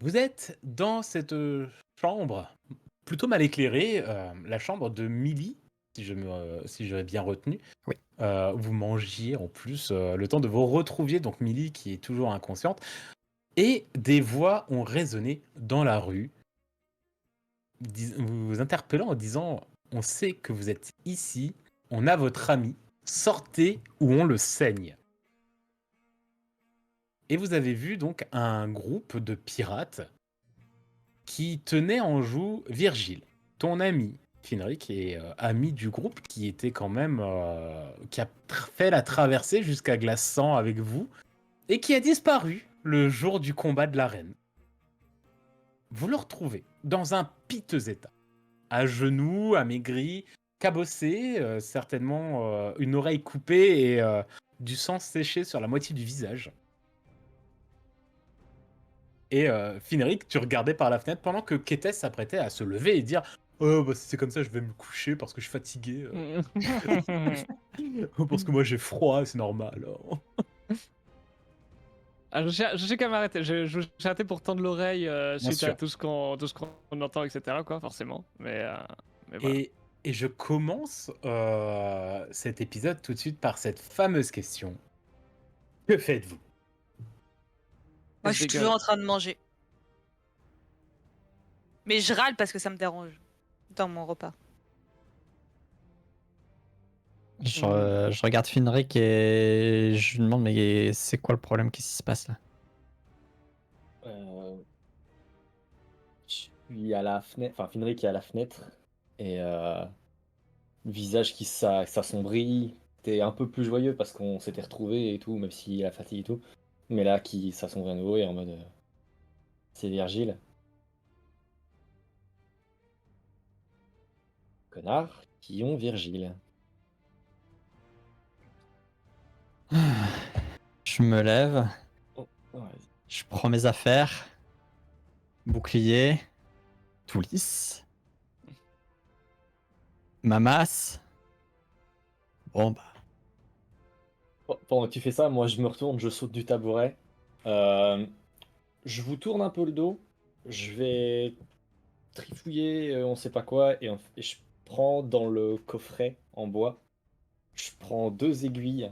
Vous êtes dans cette chambre plutôt mal éclairée, la chambre de Millie, si j'avais bien retenu. Oui. Vous mangiez en plus le temps de vous retrouviez, donc Millie qui est toujours inconsciente. Et des voix ont résonné dans la rue, vous interpellant en disant on sait que vous êtes ici, on a votre ami, sortez ou on le saigne. Et vous avez vu donc un groupe de pirates qui tenait en joue Virgile, ton ami Finric et ami du groupe qui était quand même qui a fait la traversée jusqu'à Glaçant avec vous et qui a disparu le jour du combat de l'arène. Vous le retrouvez dans un piteux état, à genoux, amaigri, cabossé, certainement une oreille coupée et du sang séché sur la moitié du visage. Et Finric, tu regardais par la fenêtre pendant que Kétès s'apprêtait à se lever et dire oh, bah, si c'est comme ça, je vais me coucher parce que je suis fatigué. Parce que moi j'ai froid, c'est normal. Ah, je sais qu'à m'arrêter. J'ai arrêté pour tendre l'oreille Bien suite à sûr. tout ce qu'on entend, etc. Quoi, forcément. Mais voilà. Et je commence cet épisode tout de suite par cette fameuse question. Que faites-vous? Moi, Elle je suis dégueule. toujours en train de manger. Mais je râle parce que ça me dérange dans mon repas. Je regarde Finric et je lui demande mais c'est quoi le problème? Qu'est-ce qui se passe là? Je suis à la fenêtre, enfin Finric est à la fenêtre et le visage qui s'assombrit. T'es un peu plus joyeux parce qu'on s'était retrouvés et tout, même s'il y a la fatigue et tout. Mais là, qui s'assombrit à nouveau et en mode c'est Virgile. Connard, qui ont Virgile. Je me lève, Oh, ouais. je prends mes affaires, bouclier, tout lisse, ma masse. Bon bah, Pendant que tu fais ça, moi je me retourne, je saute du tabouret. Je vous tourne un peu le dos. Je vais trifouiller, on sait pas quoi, et je prends dans le coffret en bois. Je prends 2 aiguilles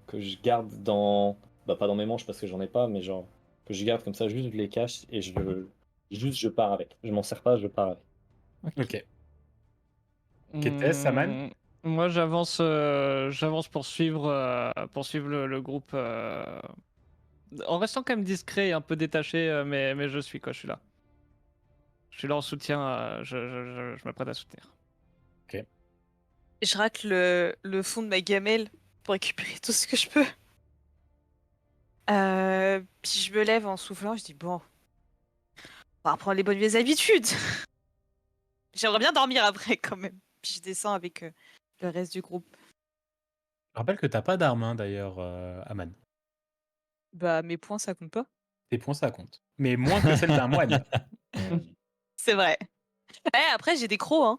que je garde dans. Bah, pas dans mes manches parce que j'en ai pas, mais genre, que je garde comme ça, juste je les cache et je pars avec. Je m'en sers pas, je pars avec. Ok. Kétès, Saman? Moi, j'avance pour suivre le groupe en restant quand même discret et un peu détaché, mais je suis quoi, je suis là. Je suis là en soutien, je m'apprête à soutenir. Je racle le fond de ma gamelle pour récupérer tout ce que je peux. Puis je me lève en soufflant, je dis bon, on va reprendre les bonnes vieilles habitudes. J'aimerais bien dormir après quand même. Puis je descends avec le reste du groupe. Je rappelle que t'as pas d'arme hein, d'ailleurs, Aman. Bah mes points ça compte pas. Tes points ça compte. Mais moins que celle d'un moine. C'est vrai. Après j'ai des crocs hein.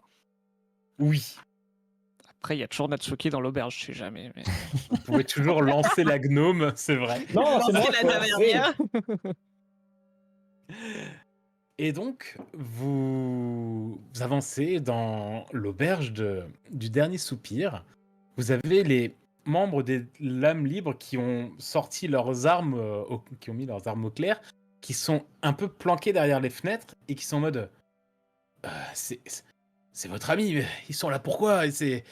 Oui. Après, il y a toujours Natsuki dans l'auberge, je sais jamais. Mais... Vous pouvez toujours lancer la gnome, c'est vrai. Non, c'est moi la qui l'ai lancé. tavernière. Et donc, vous avancez dans l'auberge du dernier soupir. Vous avez les membres des Lames Libres qui ont sorti leurs armes, qui ont mis leurs armes au clair, qui sont un peu planqués derrière les fenêtres et qui sont en mode c'est votre ami, mais ils sont là pourquoi? Et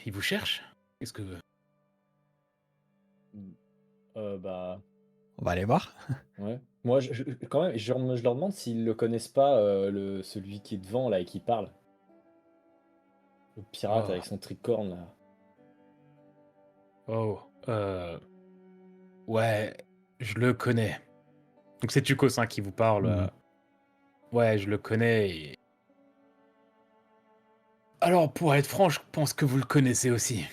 ils vous cherchent? Qu'est-ce que... Bah. on va aller voir. Ouais. Moi, quand même, je leur demande s'ils le connaissent pas, celui qui est devant là et qui parle. Le pirate Oh. avec son tricorne là. Oh, ouais, je le connais. Donc c'est Tukos hein, qui vous parle. Ouais, je le connais. Alors, pour être franc, je pense que vous le connaissez aussi.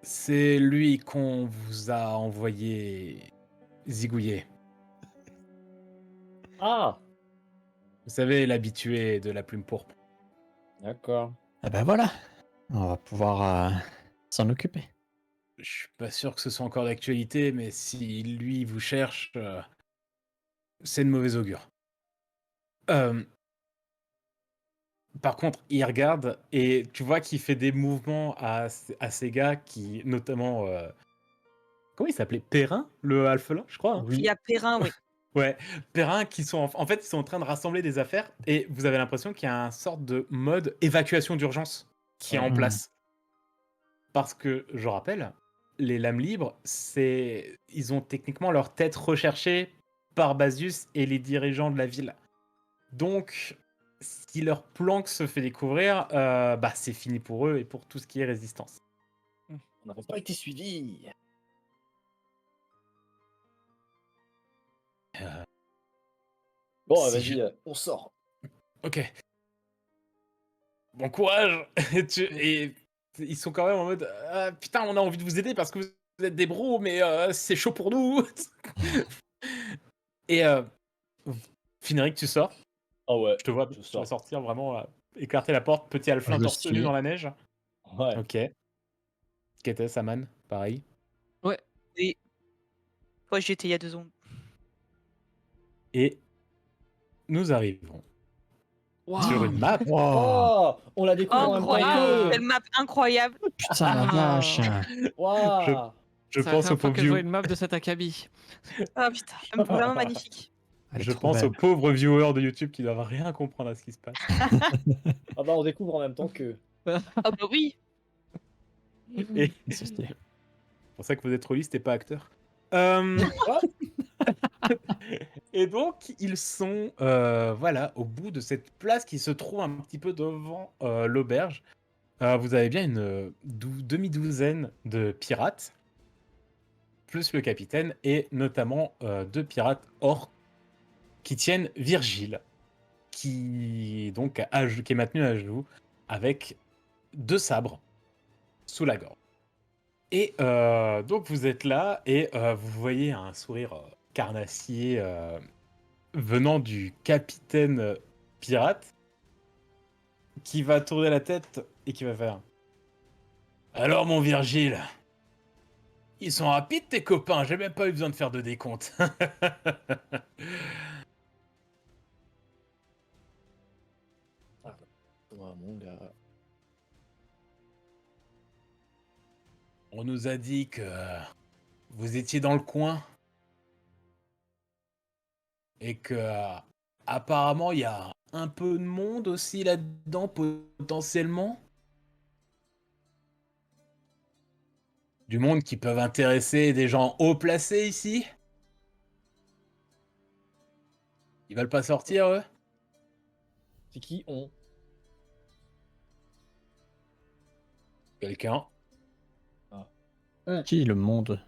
C'est lui qu'on vous a envoyé zigouiller. Ah, Vous savez, l'habitué de la plume pourpre. d'accord. Ah bah voilà, on va pouvoir s'en occuper. Je suis pas sûr que ce soit encore d'actualité, mais si lui vous cherche, c'est de mauvais augure. Euh, Par contre, il regarde et tu vois qu'il fait des mouvements à ces gars qui, notamment, comment il s'appelait? Perrin, le alphelin, je crois, hein? Il y a Perrin, oui. Ouais, Perrin qui sont en fait, ils sont en train de rassembler des affaires et vous avez l'impression qu'il y a un sorte de mode évacuation d'urgence qui est en Mhm. place. Parce que, je rappelle, les lames libres, ils ont techniquement leur tête recherchée par Basius et les dirigeants de la ville. Donc, si leur planque se fait découvrir, bah, c'est fini pour eux et pour tout ce qui est résistance. On n'avait pas été suivis. Euh, Bon, Si vas-y, on sort. Ok. Bon courage. Et ils sont quand même en mode ah, putain, on a envie de vous aider parce que vous êtes des bros, mais c'est chaud pour nous. Et Finric, tu sors. Ah ouais, Je te vois je sors. sortir vraiment, écarter la porte, petit alflin Je torse nu suis. dans la neige. Ouais. Ok. Qu'était Saman, pareil. Et moi, j'y étais il y a 2 secondes. Et nous arrivons sur une map. Wow. Oh, on la découvre en même temps Incroyable! qu'eux. Quelle map incroyable! Putain, la Ah. vache. Waouh. Je C'est la pense première au fois pauvre que je vois view. une map de cet acabit. Ah putain, vraiment magnifique. Elle est Je trop pense belle. aux pauvres viewers de YouTube qui doivent rien comprendre à ce qui se passe. Ah bah on découvre en même temps qu'eux. Ah bah oui! Et C'est stylé. c'est pour ça que vous êtes trop liste et pas acteur. Quoi? Et donc, ils sont voilà, au bout de cette place qui se trouve un petit peu devant l'auberge. Vous avez bien une demi-douzaine de pirates, plus le capitaine, et notamment 2 pirates orques qui tiennent Virgile, qui, donc, qui est maintenu à genoux avec 2 sabres sous la gorge. Et donc, vous êtes là et vous voyez un sourire carnassier venant du capitaine pirate qui va tourner la tête et qui va faire alors mon Virgile, ils sont rapides tes copains, j'ai même pas eu besoin de faire de décompte. Oh, mon gars. On nous a dit que vous étiez dans le coin et que apparemment il y a un peu de monde aussi là-dedans potentiellement. Du monde qui peuvent intéresser des gens haut placés ici. Ils veulent pas sortir eux? C'est qui on? Quelqu'un? Qui le monde?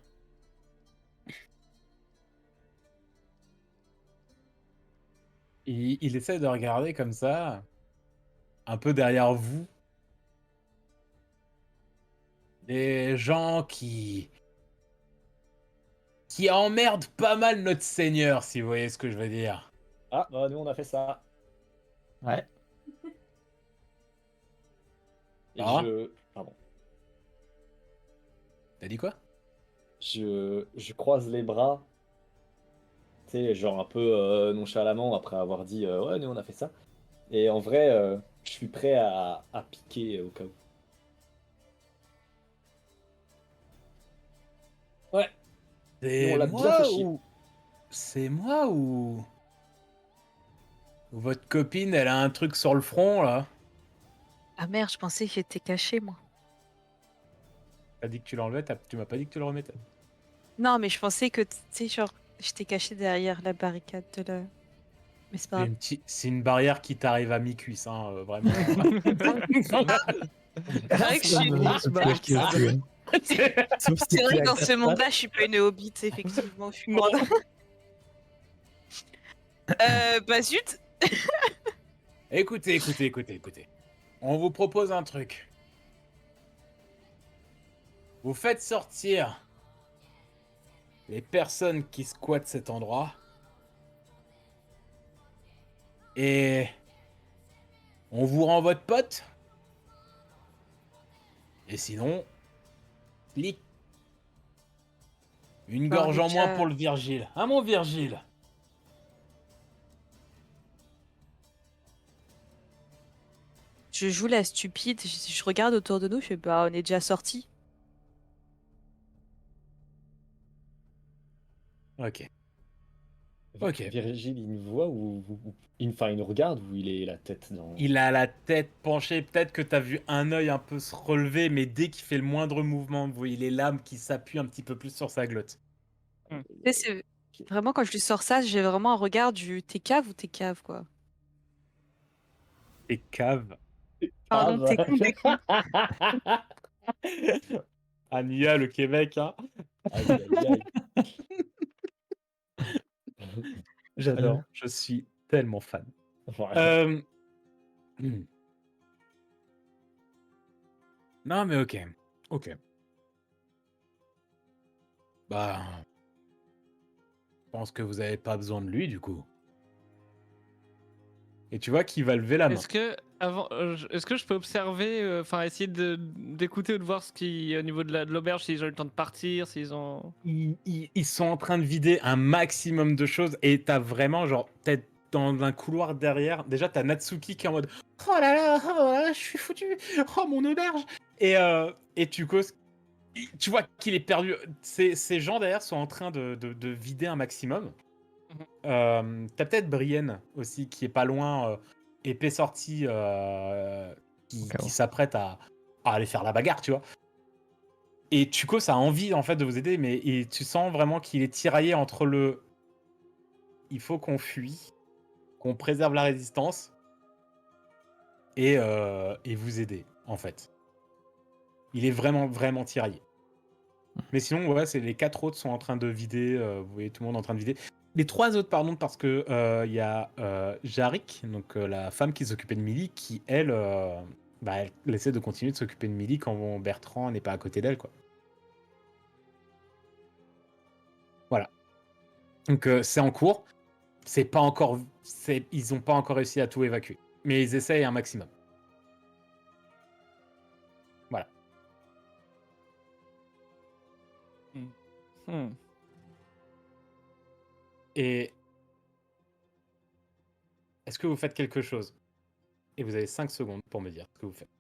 Il essaie de regarder comme ça, un peu derrière vous. Des gens qui emmerdent pas mal notre seigneur, si vous voyez ce que je veux dire. Ah, bah nous on a fait ça. Ouais. Et Ah. Pardon. T'as dit quoi? Je croise les bras. Tu sais, genre un peu nonchalamment après avoir dit ouais, nous on a fait ça. Et en vrai, je suis prêt à piquer au cas où. Ouais. C'est on l'a bien moi fait chier. ou... C'est moi ou votre copine, elle a un truc sur le front, là? Ah merde, je pensais qu'il était caché, moi. T'as dit que tu l'enlevais, tu m'as pas dit que tu le remettais. Non, mais je pensais que, tu sais, genre, j'étais cachée derrière la barricade de la... Mais c'est pas grave. C'est une barrière qui t'arrive à mi-cuisse, hein, vraiment. C'est vrai que je suis... C'est vrai que dans ce monde-là, je suis pas une hobbit, effectivement. Je suis grande. Bah zut. Écoutez. On vous propose un truc. Vous faites sortir les personnes qui squattent cet endroit. Et on vous rend votre pote. Et sinon, clic, Une Bah, on gorge est en moins déjà- pour le Virgile. Ah mon Virgile. Je joue la stupide, je regarde autour de nous, je fais bah on est déjà sortis. Ok. Ok. Virgile, il nous voit enfin, il nous regarde ou il est la tête dans. Il a la tête penchée. Peut-être que t'as vu un œil un peu se relever, mais dès qu'il fait le moindre mouvement, vous voyez les lames qui s'appuient un petit peu plus sur sa glotte. Tu sais, c'est vraiment quand je lui sors ça, j'ai vraiment un regard du t'es cave ou t'es cave quoi. Et cave. Pardon, t'es con, t'es con. Ania, le Québec, hein. Aïe, aïe, aïe. J'adore. Je suis tellement fan. Ouais. Hmm. Non, mais ok. Ok. Bah. Je pense que vous avez pas besoin de lui, du coup. Et tu vois qu'il va lever la main. Est-ce que je peux observer, enfin essayer d'écouter ou de voir ce qui au niveau de l'auberge, s'ils ont eu le temps de partir, s'ils ont. Ils sont en train de vider un maximum de choses et t'as vraiment, genre, peut-être dans un couloir derrière, déjà t'as Natsuki qui est en mode oh là là, je suis foutu, oh mon auberge. Et tu causes, tu vois qu'il est perdu. Ces gens derrière sont en train de vider un maximum. T'as peut-être Brienne aussi qui est pas loin, épée sortie, qui s'apprête à aller faire la bagarre, tu vois. Et Tukos a envie en fait de vous aider, mais et tu sens vraiment qu'il est tiraillé entre le il faut qu'on fuit, qu'on préserve la résistance et vous aider en fait. Il est vraiment vraiment tiraillé. Mais sinon ouais, c'est les 4 autres sont en train de vider, vous voyez tout le monde en train de vider. Les 3 autres pardon parce que il y a Jarik, donc la femme qui s'occupait de Millie qui elle elle essaie de continuer de s'occuper de Millie quand Bertrand n'est pas à côté d'elle quoi. Voilà. Donc c'est en cours. C'est pas encore, ils ont pas encore réussi à tout évacuer, mais ils essayent un maximum. Voilà. Hmm. Et est-ce que vous faites quelque chose? Et vous avez 5 secondes pour me dire ce que vous faites.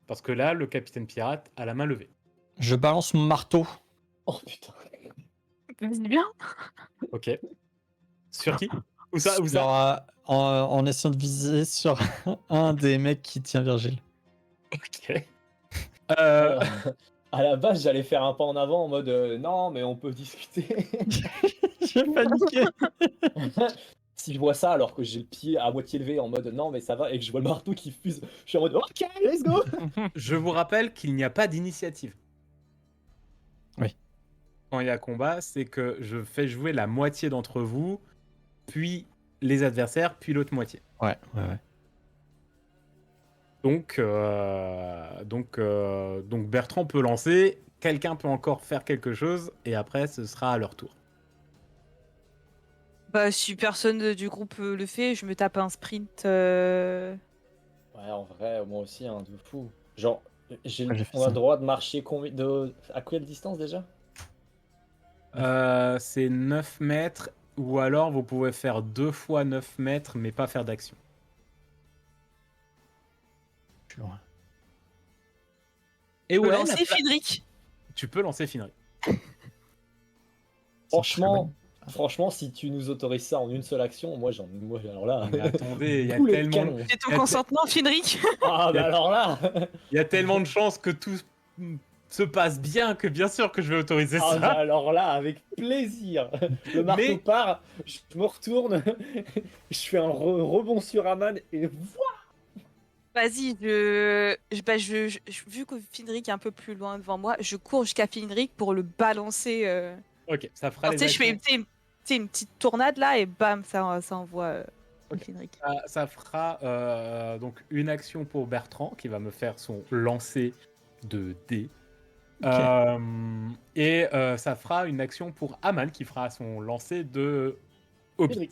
Parce que là, le capitaine pirate a la main levée. Je balance mon marteau. Oh putain. Vas-y bien. Ok. Sur qui? Où ça? Où ça? Sur, en essayant de viser sur un des mecs qui tient Virgile. Ok. Alors, à la base, j'allais faire un pas en avant en mode non, mais on peut discuter. J'ai paniqué. Si je vois ça alors que j'ai le pied à moitié levé en mode non, mais ça va, et que je vois le marteau qui fuse, je suis en mode ok, let's go. Je vous rappelle qu'il n'y a pas d'initiative. Oui. Quand il y a combat, c'est que je fais jouer la moitié d'entre vous, puis les adversaires, puis l'autre moitié. Ouais. Donc Bertrand peut lancer, quelqu'un peut encore faire quelque chose, et après ce sera à leur tour. Bah si personne du groupe le fait, je me tape un sprint. Ouais, en vrai, moi aussi, hein, de fou. Genre, Ouais, j'ai fait on a ça. le droit de marcher à quelle distance déjà? C'est 9 mètres, ou alors vous pouvez faire 2 fois 9 mètres, mais pas faire d'action. Je suis loin. Et Je peux ouais, lancer Fidric. tu peux lancer Finri. Franchement, si tu nous autorises ça en une seule action, moi alors là. Mais attendez, il y a tous les tellement, canons. J'ai ton Y a- consentement, Fidric. Ah, bah alors là. il y a tellement de chances que tout se passe bien que bien sûr que je vais autoriser Ah, ça. bah alors là, avec plaisir. Le marteau Mais- part, je me retourne, je fais un rebond sur Aman et Vas-y, vu que Fidric est un peu plus loin devant moi, je cours jusqu'à Fidric pour le balancer. Ok, ça fera Alors, les tu sais, je fais actions. une petite tournade là et bam, ça envoie Ok. Fidric. Ça fera donc une action pour Bertrand qui va me faire son lancer de dés. Et ça fera une action pour Amal qui fera son lancer de Hobbit.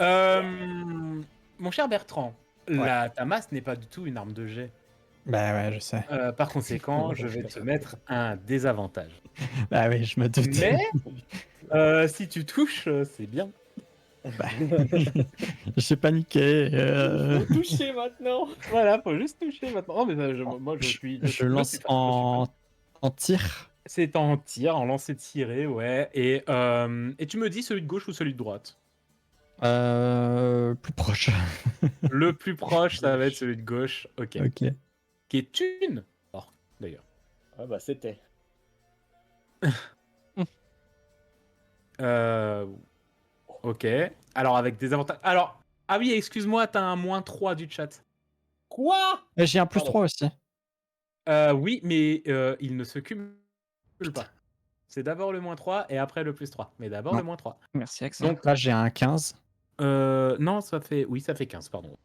Mon cher Bertrand, ta masse n'est pas du tout une arme de jet. Bah ouais, je sais. Par conséquent, je vais te mettre un désavantage. Bah oui, je me doute. Mais si tu touches, c'est bien. J'ai paniqué. Faut toucher maintenant. Voilà, faut juste toucher maintenant. Oh, mais moi, je suis. Je lance en tir. C'est en tir, en lancer tiré, ouais. Et tu me dis celui de gauche ou celui de droite? Plus proche. Le plus proche, ça va être celui de gauche. Ok. Ok. Qui est une orque, d'ailleurs. Ah bah c'était. Ok. Alors, avec des avantages. Alors, ah oui, excuse-moi, t'as un -3 du chat. Quoi? J'ai un plus Pardon. 3 aussi. Oui, mais il ne se cumule pas. C'est d'abord le -3 et après le +3. Mais d'abord Non. le -3. Merci, Axel. Donc, Là, j'ai un 15. non, ça fait 15, pardon.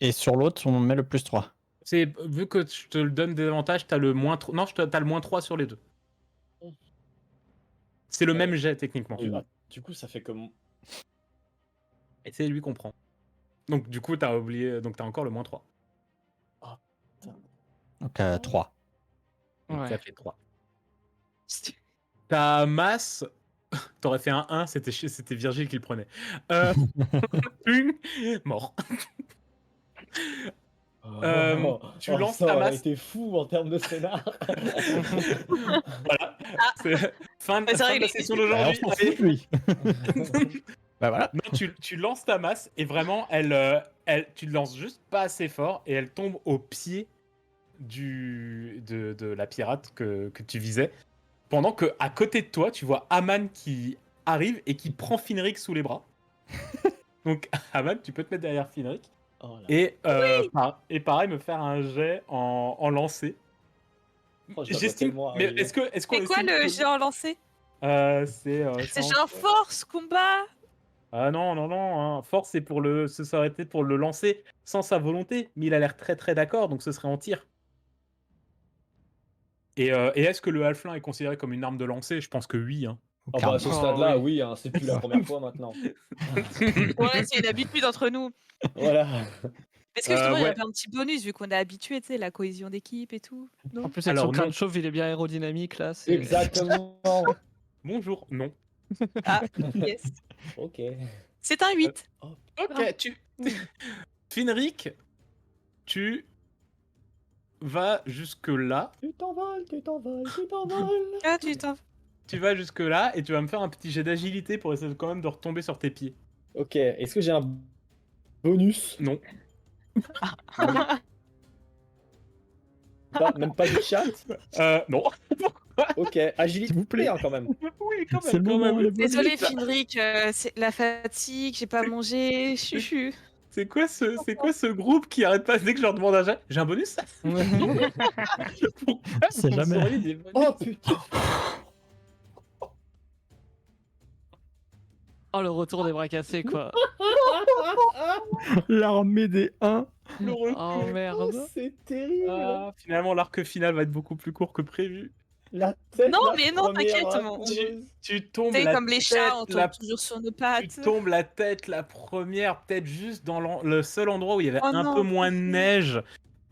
Et sur l'autre, on met le plus 3. C'est vu que je te le donne des avantages, t'as le -3. Non, t'as le -3 sur les deux. C'est le même jet techniquement. Du coup, ça fait comme. Et c'est lui qu'on prend. Donc du coup, t'as oublié. Donc t'as encore le -3. Donc 3. Donc Ouais. ça fait 3. Ta masse. T'aurais fait un 1, c'était Virgile qui le prenait. Mort. Tu lances ça ta aurait masse. été fou en termes de scénar. Voilà. C'est fin C'est vrai, de la il- session Bah, on d'aujourd'hui. s'en Allez. fout, lui. Bah voilà. Non, tu lances ta masse et vraiment, tu le lances juste pas assez fort et elle tombe au pied de la pirate que tu visais. Pendant que à côté de toi, tu vois Aman qui arrive et qui prend Finric sous les bras. Donc Aman, tu peux te mettre derrière Finric Oh là. et pareil me faire un jet en lancer. Oh, je la vois J'estime. tellement Mais arriver. est-ce qu'on C'est quoi estime le que- jet en lancé? C'est C'est genre force, combat. Ah non, non, non, hein. Force, c'est pour ça aurait été pour le lancer sans sa volonté, mais il a l'air très très d'accord, donc ce serait en tir. Et est-ce que le halfling est considéré comme une arme de lancer? Je pense que oui. Hein. Ah bah à ce Oh, stade-là, oui. oui, hein, c'est plus la première fois maintenant. Ouais, c'est une habitude entre nous. Voilà. Est-ce que justement, il y ouais. aurait pas un petit bonus vu qu'on est habitué, tu sais, la cohésion d'équipe et tout? En Non. plus, avec Alors, son crâne non. chauve, il est bien aérodynamique là. c'est- Exactement. Bonjour, non. Ah, yes. Ok. C'est un 8. Ok, Finric, tu vas jusque là. Tu t'envoles, tu t'envoles, tu t'envoles. Ah, tu t'en. Tu vas jusque là et tu vas me faire un petit jet d'agilité pour essayer quand même de retomber sur tes pieds. Ok, est-ce que j'ai un bonus? Non. Même pas du chat? Non. Ok, agilité S'il vous plaît. hein, quand même. Oui, quand C'est même, le quand moment, même. le bonus. Désolé, Finric, c'est la fatigue, j'ai pas mangé, chuchu. C'est quoi ce groupe qui arrête pas dès que je leur demande un jet? J'ai un bonus? Pourquoi C'est vous jamais. auriez des bonus? Oh putain. Oh, le retour des bras cassés, quoi. L'armée des 1. Le retour. Oh merde. C'est terrible. Ah, finalement, l'arc final va être beaucoup plus court que prévu. La tête. Non, la mais non, première t'inquiète, raccourceuse. Tu tombes Tu sais, la comme les tête, chats, on tombe la- toujours sur nos tu pattes. tombes la tête, la première, peut-être juste dans le seul endroit où il y avait Oh un non, peu moins de pitié. neige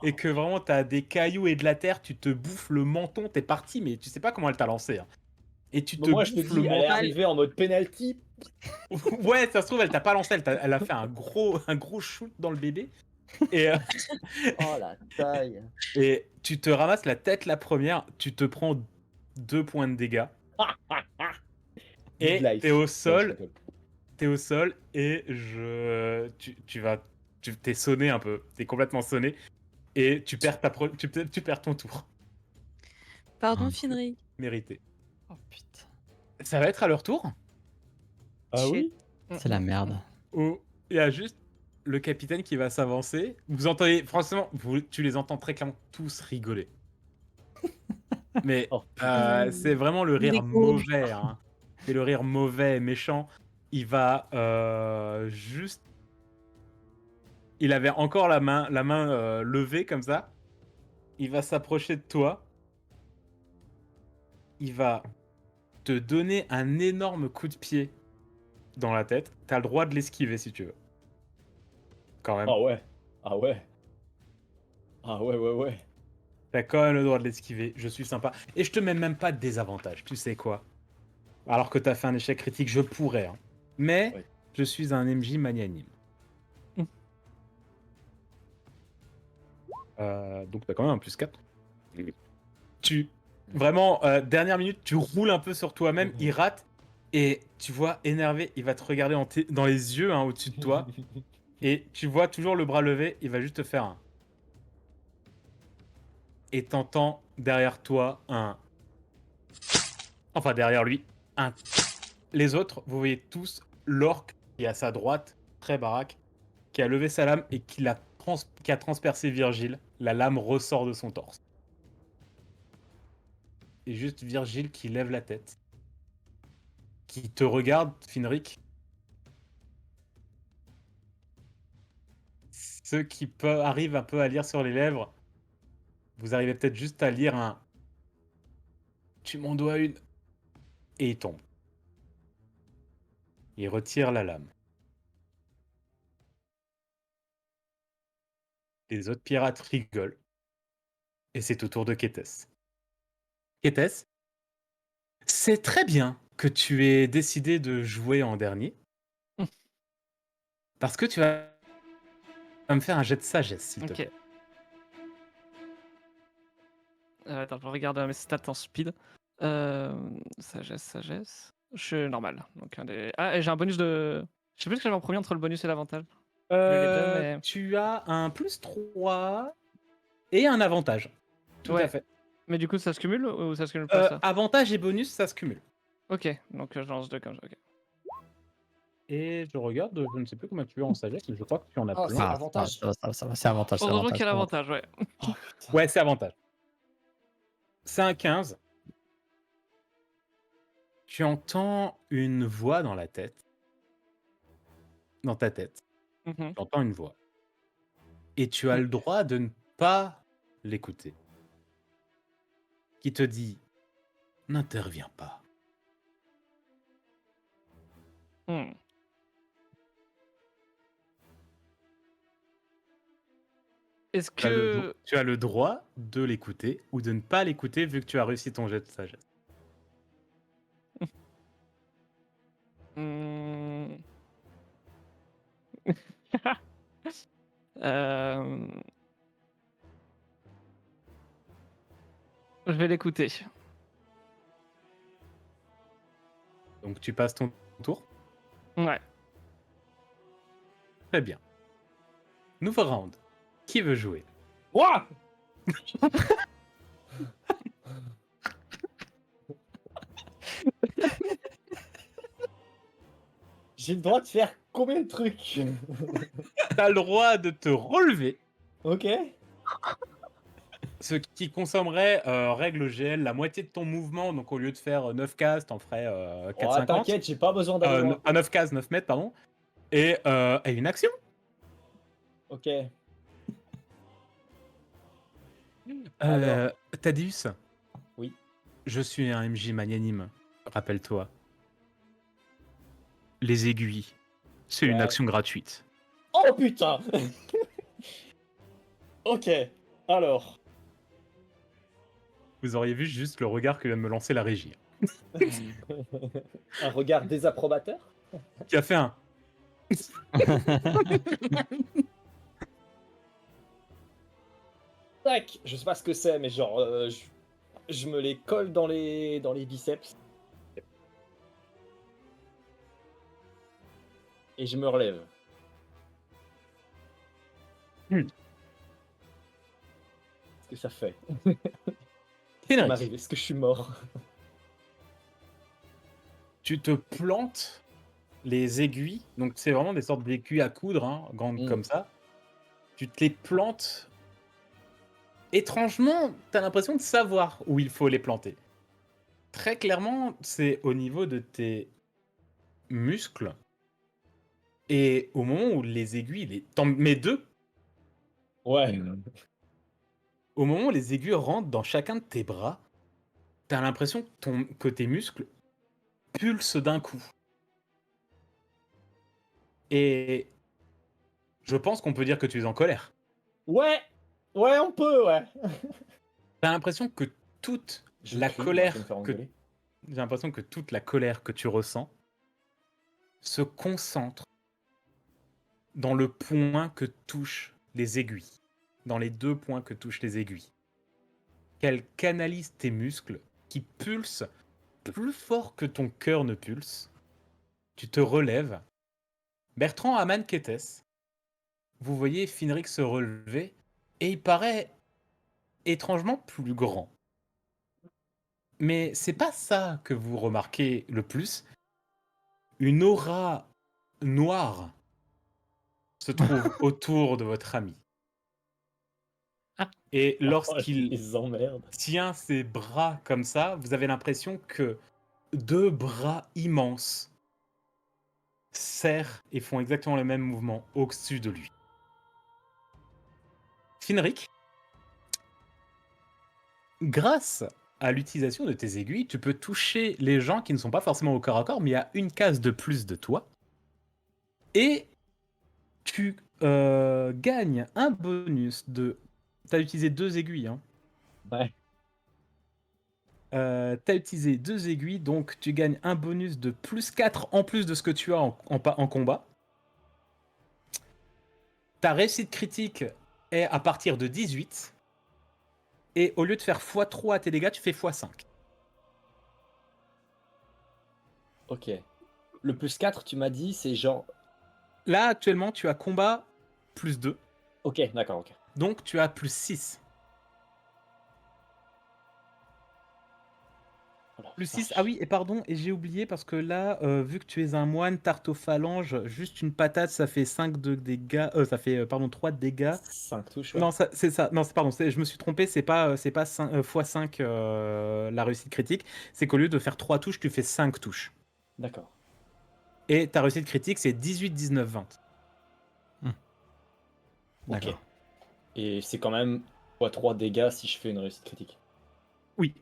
et que vraiment t'as des cailloux et de la terre, tu te bouffes le menton, t'es parti, mais tu sais pas comment elle t'a lancé. Hein. Et tu te Moi, je te bouffes le dis, elle est menton. arrivée en mode penalty. Ouais, ça se trouve, elle t'a pas lancé, elle a fait un gros shoot dans le bébé. Et, Oh la taille. et tu te ramasses la tête la première, tu te prends 2 points de dégâts. Et Good life. t'es au Ouais, sol, je rigole. t'es au sol et t'es sonné un peu, t'es complètement sonné et tu perds tu perds ton tour. Pardon, Finric. Mérité. Oh putain. Ça va être à leur tour Ah oui? C'est la merde. où il y a juste le capitaine qui va s'avancer. Vous entendez, franchement, tu les entends très clairement tous rigoler. Mais Oh, c'est vraiment le rire Les gros. mauvais. Hein. C'est le rire mauvais et méchant. Il va juste. Il avait encore la main levée comme ça. Il va s'approcher de toi. Il va te donner un énorme coup de pied dans la tête. T'as le droit de l'esquiver si tu veux. Quand même. Ah ouais. Ah ouais. Ah ouais, ouais, ouais. T'as quand même le droit de l'esquiver, je suis sympa. Et je te mets même pas de désavantage, tu sais quoi. Alors que t'as fait un échec critique, je pourrais. Hein. Mais Ouais. je suis un MJ magnanime. Donc t'as quand même un +4. Tu... Vraiment, dernière minute, tu roules un peu sur toi-même, il rate. Et tu vois, énervé, il va te regarder dans les yeux, hein, au-dessus de toi. Et tu vois toujours le bras levé, il va juste te faire un... Et t'entends derrière toi un... Enfin, derrière lui, un... Les autres, vous voyez tous l'orque qui est à sa droite, très baraque, qui a levé sa lame et qui a transpercé Virgile. La lame ressort de son torse. Et juste Virgile qui lève la tête, qui te regarde, Finric. Ceux qui arrivent un peu à lire sur les lèvres, vous arrivez peut-être juste à lire un Tu m'en dois une. Et il tombe. Il retire la lame. Les autres pirates rigolent. Et c'est au tour de Kétès. Kétès, c'est très bien que tu aies décidé de jouer en dernier. Parce que tu vas me faire un jet de sagesse, s'il te Ok. plaît. Attends, je regarde mes stats en speed. Sagesse. Je suis normal. Donc Ah, et j'ai un bonus de. Je sais plus ce que j'avais en premier entre le bonus et l'avantage. J'ai les deux, mais. Tu as un +3 et un avantage. Tout à Ouais. fait. Mais du coup, ça se cumule ou ça se cumule pas ça? Avantage et bonus, ça se cumule. Ok, donc je lance 2 comme ça. Ok. Et je regarde, je ne sais plus combien tu as en sagesse, mais je crois que tu en as Ah, plein. c'est Ah, avantage. ça va, c'est avantage. C'est Heureusement avantage, qu'il y a c'est avantage. l'avantage, ouais. Oh, putain. Ouais, c'est avantage. C'est un 15. Tu entends une voix dans la tête. Dans ta tête. Mhm. Tu entends une voix. Et tu as le droit de ne pas l'écouter. Qui te dit n'interviens pas. Hmm. Est-ce que. Tu as le droit de l'écouter ou de ne pas l'écouter vu que tu as réussi ton jet de sagesse. Hmm. Euh, Je vais l'écouter. Donc tu passes ton tour. Ouais. Très bien. Nouveau round. Qui veut jouer? Moi. J'ai le droit de faire combien de trucs? T'as le droit de te relever. Ok. Ce qui consommerait, règle GL, la moitié de ton mouvement. Donc au lieu de faire 9 cases, t'en ferais Oh, 4,50. t'inquiète, j'ai pas besoin d'aller loin. Pas 9 cases, 9 mètres, pardon. Et une action. Ok. Thaddeus. Oui. Je suis un MJ magnanime. Rappelle-toi. Les aiguilles, c'est une Ouais. action gratuite. Oh putain. Ok. Alors. Vous auriez vu juste le regard que vient de me lancer la régie. Un regard désapprobateur? Qui a fait un... Tac. Je sais pas ce que c'est, mais genre, je me les colle dans les biceps. Et je me relève. Qu'est-ce que ça fait? Ça Henrik, m'arrive. Est-ce que je suis mort? tu te plantes les aiguilles. Donc c'est vraiment des sortes d'aiguilles à coudre, hein, grandes Mm. comme ça. Tu te les plantes. Étrangement, t'as l'impression de savoir où il faut les planter. Très clairement, c'est au niveau de tes muscles. Et au moment où les aiguilles... T'en mets 2. Ouais. Au moment où les aiguilles rentrent dans chacun de tes bras, t'as l'impression que tes muscles pulsent d'un coup. Et je pense qu'on peut dire que tu es en colère. Ouais. Ouais, on peut, ouais. T'as l'impression que toute Je la crie, colère je vais me faire que engueuler. j'ai l'impression que toute la colère que tu ressens se concentre dans le point que touchent les aiguilles, dans les 2 points que touchent les aiguilles. Qu'elle canalise tes muscles qui pulsent plus fort que ton cœur ne pulse. Tu te relèves. Bertrand Aman Ketes, vous voyez Finric se relever et il paraît étrangement plus grand. Mais c'est pas ça que vous remarquez le plus. Une aura noire se trouve autour de votre ami. Et Oh, je lorsqu'il les emmerde. tient ses bras comme ça, vous avez l'impression que 2 bras immenses serrent et font exactement le même mouvement au-dessus de lui. Finric, grâce à l'utilisation de tes aiguilles, tu peux toucher les gens qui ne sont pas forcément au corps à corps, mais à une case de plus de toi. Et tu gagnes un bonus de... T'as utilisé 2 aiguilles, hein. Ouais. T'as utilisé 2 aiguilles, donc tu gagnes un bonus de plus 4 en plus de ce que tu as en combat. Ta réussite critique est à partir de 18. Et au lieu de faire x3 à tes dégâts, tu fais x5. Ok. Le plus 4, tu m'as dit, c'est genre... Là, actuellement, tu as combat plus 2. Ok, d'accord, ok. Donc, tu as plus 6. Voilà. Plus 6. Ah oui, et pardon, et j'ai oublié parce que là, vu que tu es un moine, tarte aux phalanges, juste une patate, ça fait 5 de dégâts. Ça fait, pardon, 3 de dégâts. 5 touches, ouais. Non, c'est ça. Non, pardon, je me suis trompé, c'est pas 5, x5 la réussite critique. C'est qu'au lieu de faire 3 touches, tu fais 5 touches. D'accord. Et ta réussite critique, c'est 18, 19, 20. Ok. D'accord. Et c'est quand même x3 dégâts si je fais une réussite critique. Oui.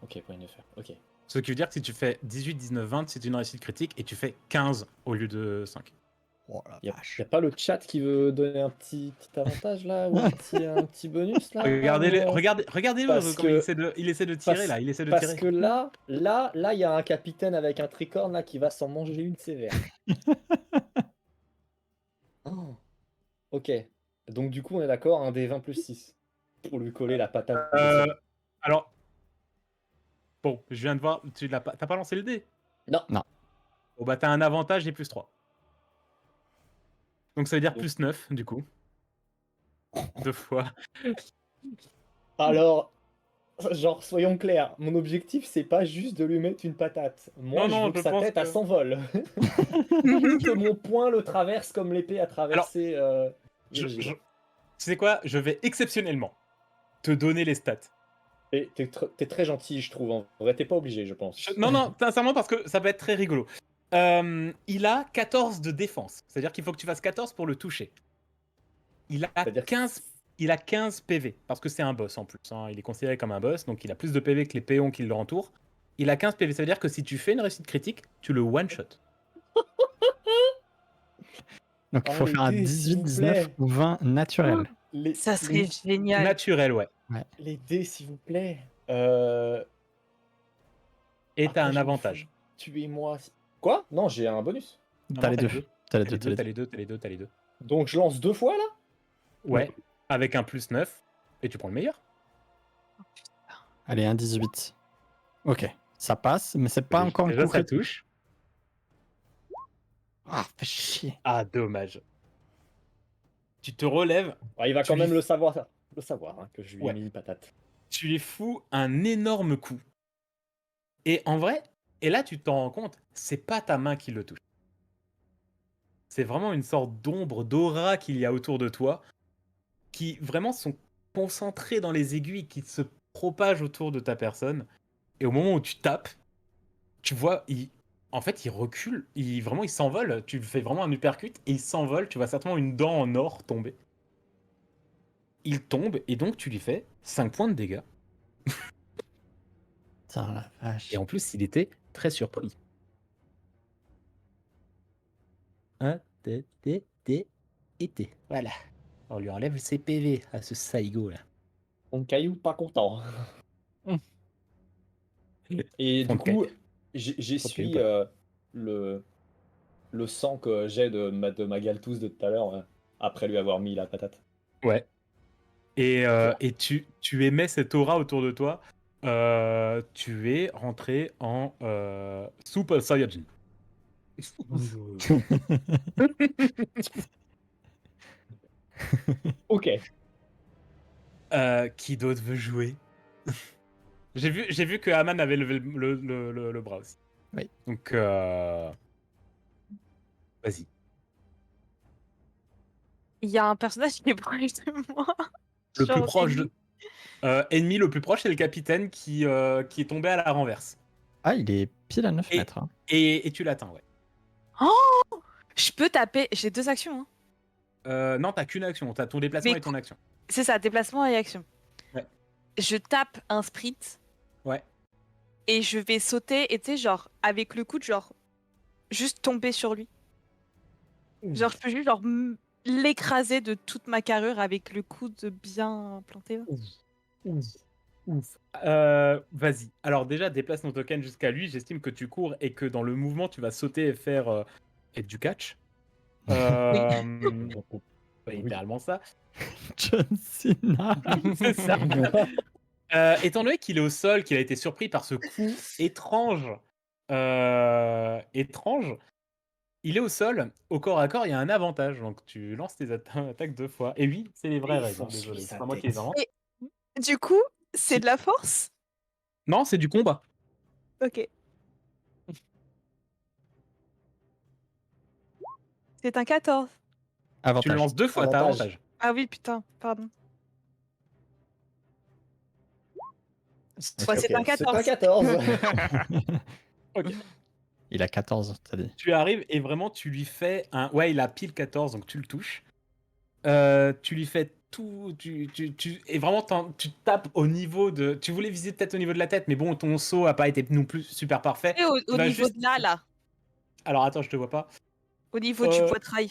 Ok, point de faire. Ok. Ce qui veut dire que si tu fais 18, 19, 20, c'est une réussite critique et tu fais 15 au lieu de 5. Oh la Y a vache. pas le chat qui veut donner un petit avantage là ou un petit bonus là Regardez-le, ou, regardez-le parce comment que- il essaie de tirer là, il essaie de Parce tirer. que là, il y a un capitaine avec un tricorne là qui va s'en manger une sévère. Oh. Ok. Donc du coup, on est d'accord, un des 20 plus 6 pour lui coller la patate. Alors, bon, je viens de voir, t'as pas lancé le dé? Non. Non. Bon bah t'as un avantage et plus 3. Donc ça veut dire Donc- plus 9 du coup. 2 fois. Alors, genre, soyons clairs, mon objectif, c'est pas juste de lui mettre une patate. Moi, Non, je non, veux que je sa pense tête, que- elle s'envole. Que mon poing le traverse comme l'épée a traversé Virgile. Tu sais quoi? Je vais exceptionnellement te donner les stats. Et t'es très gentil, je trouve. En vrai, t'es pas obligé, je pense. Non, sincèrement, parce que ça peut être très rigolo. Il a 14 de défense. C'est-à-dire qu'il faut que tu fasses 14 pour le toucher. Il a C'est-à-dire 15 PV, parce que c'est un boss en plus. Hein. Il est considéré comme un boss, donc il a plus de PV que les péons qui l'entourent. Il a 15 PV, ça veut dire que si tu fais une réussite critique, tu le one-shot. Donc il faut les faire un dés, s'il 18, vous 19 plaît. ou 20 naturel. Ça serait génial. Naturel, ouais. Les dés, s'il vous plaît. Et Après, t'as un je me avantage. fais Tuez-moi. Quoi? Non, j'ai un bonus. Non, T'as non, les deux. T'as les deux, t'as les T'as deux. les deux, t'as les deux, t'as les deux. Donc je lance 2 fois là? Ouais, avec un plus 9, et tu prends le meilleur. Allez, un 18. Ok, ça passe, mais c'est pas encore un Déjà, coup ça critique. touche. Ah, fais chier. Ah, dommage. Tu te relèves, Ah, il va Tu quand lui même f- le savoir hein, que je lui ai Ouais. mis une patate. tu lui fous un énorme coup. Et en vrai, et là tu t'en rends compte, c'est pas ta main qui le touche. C'est vraiment une sorte d'ombre, d'aura qu'il y a autour de toi, qui vraiment sont concentrées dans les aiguilles qui se propagent autour de ta personne. Et au moment où tu tapes, tu vois, en fait, il recule, vraiment, il s'envole. Tu fais vraiment un uppercut et il s'envole. Tu vois certainement une dent en or tomber. Il tombe et donc tu lui fais 5 points de dégâts. Putain, la vache. Et en plus, il était très surpris. Voilà. On lui enlève ses PV à ce Saigo là. Mon caillou pas content. Et Fond du de caillou. coup, j'essuie pas. le, le sang que j'ai de ma galtouze de tout à l'heure après lui avoir mis la patate. Ouais. Et tu émets cette aura autour de toi. Tu es rentré en Super Saiyajin. Ok. Qui d'autre veut jouer? J'ai vu que Aman avait levé le bras aussi. Oui. Donc, vas-y. Il y a un personnage qui est proche de moi. Le plus Genre proche ennemi. ennemi le plus proche, c'est le capitaine qui est tombé à la renverse. Ah, il est pile à 9 Et- mètres. Hein. Et tu l'atteins, ouais. Je peux taper. J'ai 2 actions. Hein. Non, t'as qu'une action. T'as ton déplacement Mais et ton action. C'est ça, déplacement et action. Ouais. Je tape un sprint. Ouais. Et je vais sauter, et tu sais, genre, avec le coude, genre, juste tomber sur lui. Genre, je peux juste, genre, l'écraser de toute ma carrure avec le coude bien planté. Là. Ouf. Vas-y. Alors déjà, déplace ton token jusqu'à lui. J'estime que tu cours et que dans le mouvement, tu vas sauter et faire et du catch. Littéralement ça. John Cena. C'est ça. Étant donné qu'il est au sol, qu'il a été surpris par ce coup étrange, il est au sol, au corps à corps, il y a un avantage. Donc tu lances tes attaques 2 fois. Et oui, c'est les vraies Et il règles. Hein, fonce désolé, sa c'est pas moi qui tête. les invente. Et du coup, c'est de la force? Non, c'est du combat. Ok. C'est un 14. Tu le Avantage. lances 2 fois, t'as Avantage. avantage. Ah oui, putain, pardon. Ouais, Ok, c'est un 14. C'est un 14. Ok. Il a 14, t'as dit. Tu arrives et vraiment tu lui fais un. Ouais, il a pile 14, donc tu le touches. Tu lui fais tout. Et vraiment, tu tapes au niveau de. Tu voulais viser peut-être au niveau de la tête, mais bon, ton saut a pas été non plus super parfait. Et au Tu vas niveau juste- de là. Alors attends, je te vois pas. Au niveau du poitrail.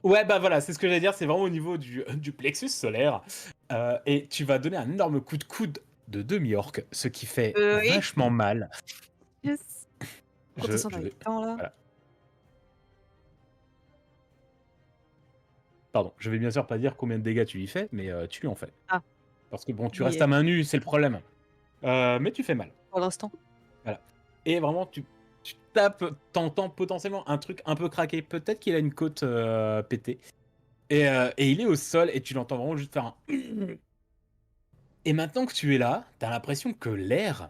Ouais, bah voilà, c'est ce que j'allais dire, c'est vraiment au niveau du plexus solaire. Et tu vas donner un énorme coup de coude de demi-orc, ce qui fait Oui. vachement mal. Yes. Quand on Je vais- temps là. voilà. Pardon, je vais bien sûr pas dire combien de dégâts tu lui fais, mais tu lui en fais. Ah. Parce que bon, tu Oui, restes à main nue, c'est le problème. Mais tu fais mal. Pour l'instant. Et vraiment, tu tapes, t'entends potentiellement un truc un peu craqué. Peut-être qu'il a une côte pétée. Et il est au sol et tu l'entends vraiment juste faire un. Et maintenant que tu es là, t'as l'impression que l'air,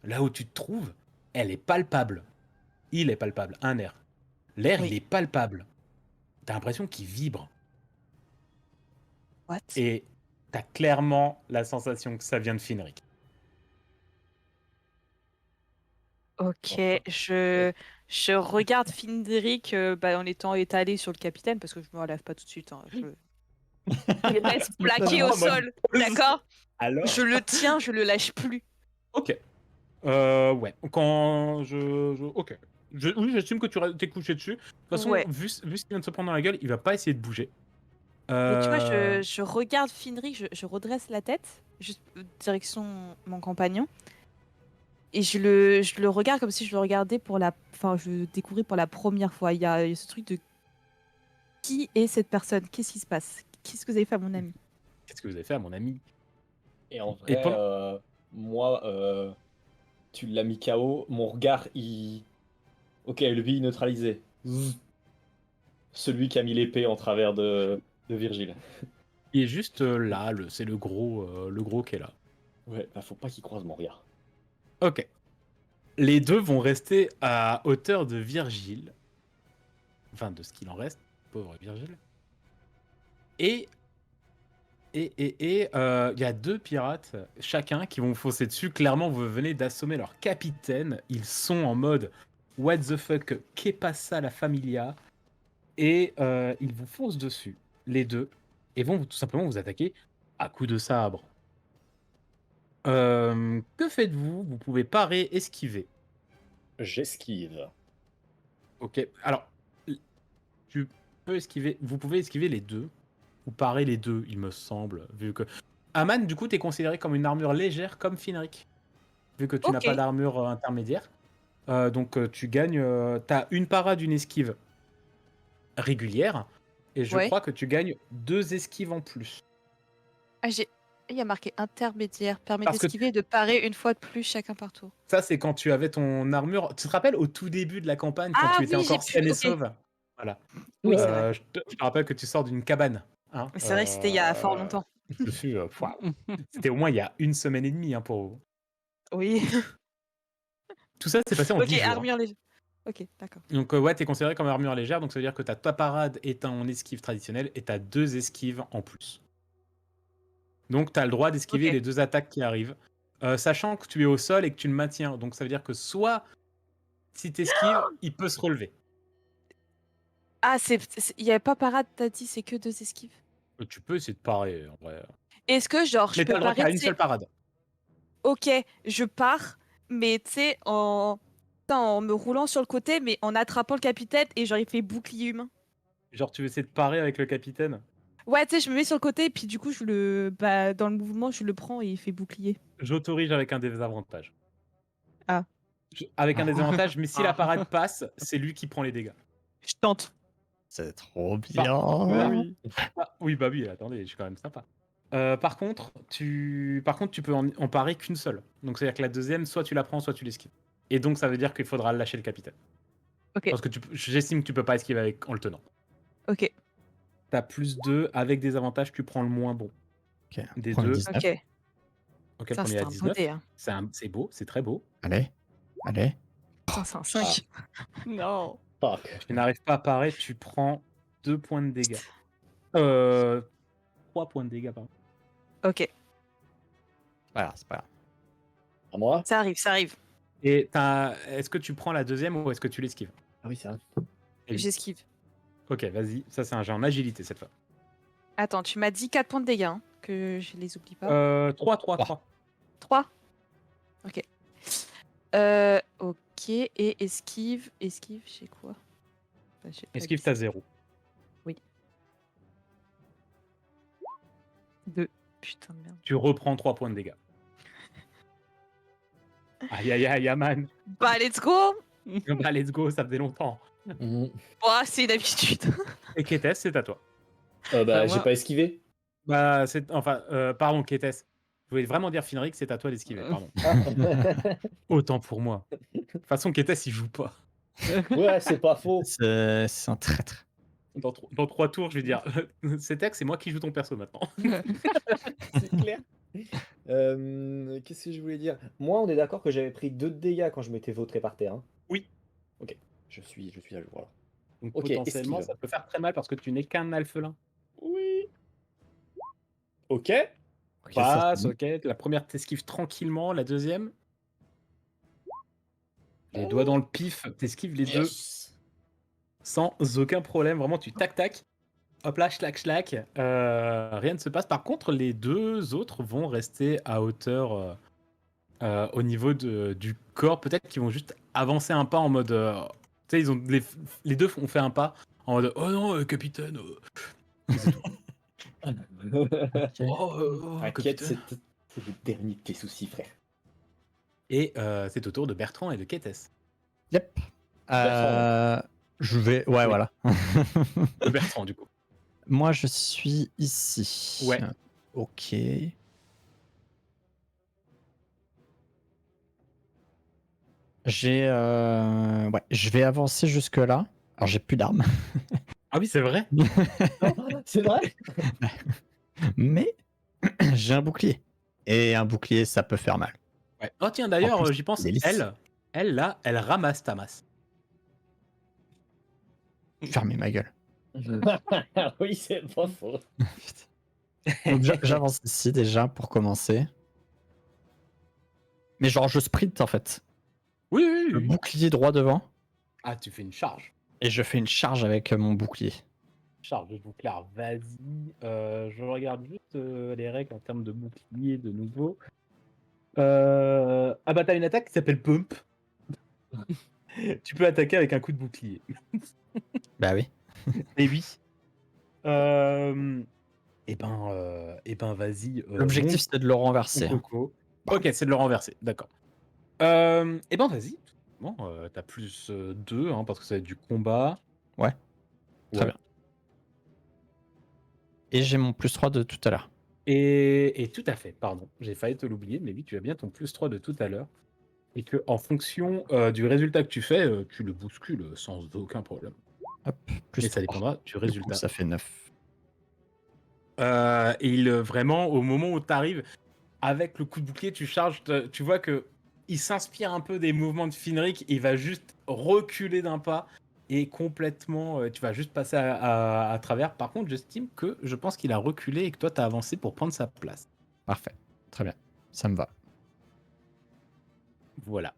là où tu te trouves, elle est palpable. Il est palpable, un air. L'air, Oui. il est palpable. T'as l'impression qu'il vibre. What? Et t'as clairement la sensation que ça vient de Finric. Ok, je regarde Finderic en étant étalé sur le capitaine parce que je me relève pas tout de suite. Hein. Je le laisse plaqué au En mode sol, d'accord? Alors Je le tiens, je le lâche plus. Ok. Ouais. Ok. Oui, j'assume que t'es couché dessus. De toute façon, Ouais. vu ce qu'il vient de se prendre dans la gueule, il va pas essayer de bouger. Mais tu vois, je regarde Finderic, je redresse la tête, juste direction mon compagnon. Et je le regarde comme si je le regardais Enfin, je le découvrais pour la première fois. Il y a ce truc de... Qui est cette personne? Qu'est-ce qui se passe? Qu'est-ce que vous avez fait à mon ami? Qu'est-ce que vous avez fait à mon ami? Et en Et vrai, pendant- moi, tu l'as mis KO. Mon regard, Ok, lui, neutralisé. Zzz. Celui qui a mis l'épée en travers de Virgile. Il est juste là, c'est le gros qui est là. Ouais, bah faut pas qu'il croise mon regard. Ok. Les deux vont rester à hauteur de Virgile. Enfin, de ce qu'il en reste, pauvre Virgile. Et il y a 2 pirates, chacun, qui vont foncer dessus. Clairement, vous venez d'assommer leur capitaine. Ils sont en mode what the fuck, qu'est pas ça la familia? Et ils vous foncent dessus, les deux, et vont tout simplement vous attaquer à coups de sabre. Que faites-vous? Vous pouvez parer, esquiver. J'esquive. Ok, alors, tu peux esquiver, vous pouvez esquiver les deux. ou parer les deux, il me semble, vu que... Aman, du coup, t'es considéré comme une armure légère comme Finric, vu que tu n'as Ok. pas d'armure intermédiaire. Donc tu gagnes... t'as une parade, une esquive régulière, et je Ouais. crois que tu gagnes 2 esquives en plus. Ah, il y a marqué intermédiaire, permet Parce que d'esquiver et de parer une fois de plus chacun par tour. ça, c'est quand tu avais ton armure... Tu te rappelles, au tout début de la campagne, quand Ah tu étais oui, j'ai encore pu. saine et Ok. sauve? Voilà. Oui, c'est vrai. Je te rappelle que tu sors d'une cabane. Hein, Mais c'est vrai que c'était il y a fort longtemps. ce fut, waouh. C'était au moins il y a 1 semaine et demie, hein, pour... Oui. Tout ça s'est passé en 10 Ok, jours. Hein. armure légère. Ok, d'accord. Donc ouais, t'es considéré comme armure légère, donc ça veut dire que ta parade est en esquive traditionnelle et t'as 2 esquives en plus. Donc t'as le droit d'esquiver Ok. les 2 attaques qui arrivent, sachant que tu es au sol et que tu le maintiens. Donc ça veut dire que soit si t'esquives, il peut se relever. Ah, il y avait pas parade, t'as dit, c'est que 2 esquives. Tu peux essayer de parer en vrai. Est-ce que, genre, je Mais peux t'as le droit parer, qu'à tu une sais, seule parade. ok, je pars, mais tu sais, en me roulant sur le côté, mais en attrapant le capitaine et genre, il fait bouclier humain. Genre tu veux essayer de parer avec le capitaine. Ouais, tu sais, je me mets sur le côté et puis du coup, dans le mouvement, je le prends et il fait bouclier. J'autorise avec un désavantage. Ah. Avec un désavantage, mais si la Ah. parade passe, c'est lui qui prend les dégâts. Je tente. C'est trop Bah bien. oui. Oui, bah oui, attendez, je suis quand même sympa. Par contre, tu peux en parer qu'une seule. Donc c'est-à-dire que la deuxième, soit tu la prends, soit tu l'esquives. Et donc ça veut dire qu'il faudra lâcher le capitaine. Ok. Parce que j'estime que tu peux pas esquiver en le tenant. Ok, T'as +2, avec des avantages, tu prends le moins bon. Ok, Des prends le deux. 19. ok. Ok, le Ça, premier c'est à un beau 19. dé, hein. C'est beau, c'est très beau. Allez, allez. Putain, c'est un 5. Non. Fuck. Tu n'arrives pas à parer, tu prends 2 points de dégâts. 3 points de dégâts, pardon. Ok, Voilà, c'est pas grave. À moi? ça arrive, ça arrive. Et est-ce que tu prends la deuxième ou est-ce que tu l'esquives? Ah oui, c'est vrai. Et oui. J'esquive. Ok, vas-y. Ça, c'est un jet en agilité cette fois. Attends, tu m'as dit 4 points de dégâts, hein, que je les oublie pas. 3. 3. Ok. Ok, et esquive, j'ai quoi? Bah, j'ai pas Esquive, dit. t'as 0. 2. Putain de merde. Tu reprends 3 points de dégâts. Aïe, aïe, aïe, Yaman. Bah, let's go! Bah, let's go, ça faisait longtemps. Mhm. Oh, c'est une habitude. Et Kétès, c'est à toi. Bah, j'ai moi- pas esquivé. Bah, pardon, Kétès. Je voulais vraiment dire Finric, c'est à toi d'esquiver, pardon. Autant pour moi. De toute façon, Kétès, il joue pas. Ouais, c'est pas faux. C'est un traître. Dans 3 tours, je vais dire, Cetex, c'est moi qui joue ton perso maintenant. C'est clair. Qu'est-ce que je voulais dire? Moi, on est d'accord que j'avais pris 2 de dégâts quand je m'étais vautré par terre. Hein. Oui. Ok, je suis à jour. Alors. Donc Ok, potentiellement, esquive. ça peut faire très mal parce que tu n'es qu'un alphelin. Oui. Ok. Ok, ça, Passe, c'est bon. ok. La première t'esquives tranquillement, la deuxième. Les doigts dans le pif, t'esquives les deux Yes. sans aucun problème. Vraiment, tu tac-tac. Hop là, schlac. Rien ne se passe. Par contre, les 2 autres vont rester à hauteur au niveau du corps. Peut-être qu'ils vont juste avancer un pas en mode. Tu sais, ils ont les 2 ont fait un pas en mode oh non, capitaine. Et c'est tout. T'inquiète, Capitaine. c'est le dernier de tes soucis, frère. Et c'est au tour de Bertrand et de Kétès. Yep. Je vais. Ouais, Oui. voilà. De Bertrand, du coup. Moi, je suis ici. Ouais. Ok. Ouais, je vais avancer jusque là. Alors, j'ai plus d'armes, Ah oui, c'est vrai. C'est vrai? mais j'ai un bouclier. Et un bouclier, ça peut faire mal. Ouais. Oh tiens, En d'ailleurs, plus, j'y pense. il est lisse. Elle là, elle ramasse ta masse. Fermez ma gueule. Oui, c'est pas faux. Donc, j'avance ici déjà pour commencer. Mais genre, je sprint en fait. Oui, oui, Le oui. bouclier droit devant. Ah, tu fais une charge. Et je fais une charge avec mon bouclier. Charge de bouclier, vas-y. Je regarde juste les règles en termes de bouclier de nouveau. Ah bah t'as une attaque qui s'appelle Pump. Tu peux attaquer avec un coup de bouclier. Bah oui. Et oui. Vas-y. L'objectif, c'était de le renverser. Mon Hein. coco. Ok, c'est de le renverser, d'accord. Vas-y. Bon, t'as plus 2, hein, parce que ça va être du combat. Ouais. Très Ouais. bien. Et j'ai mon +3 de tout à l'heure. Et tout à fait, pardon, j'ai failli te l'oublier, mais oui, tu as bien ton +3 de tout à l'heure. Et que en fonction du résultat que tu fais, tu le bouscules sans aucun problème. Hop, Mais ça +3. dépendra du Du coup, résultat. ça fait 9. Vraiment, au moment où tu arrives, avec le coup de bouclier, tu charges, tu vois que il s'inspire un peu des mouvements de Finric, il va juste reculer d'un pas et complètement, tu vas juste passer à travers. Par contre, j'estime que je pense qu'il a reculé et que toi, tu as avancé pour prendre sa place. Parfait. Très bien. Ça me va. Voilà.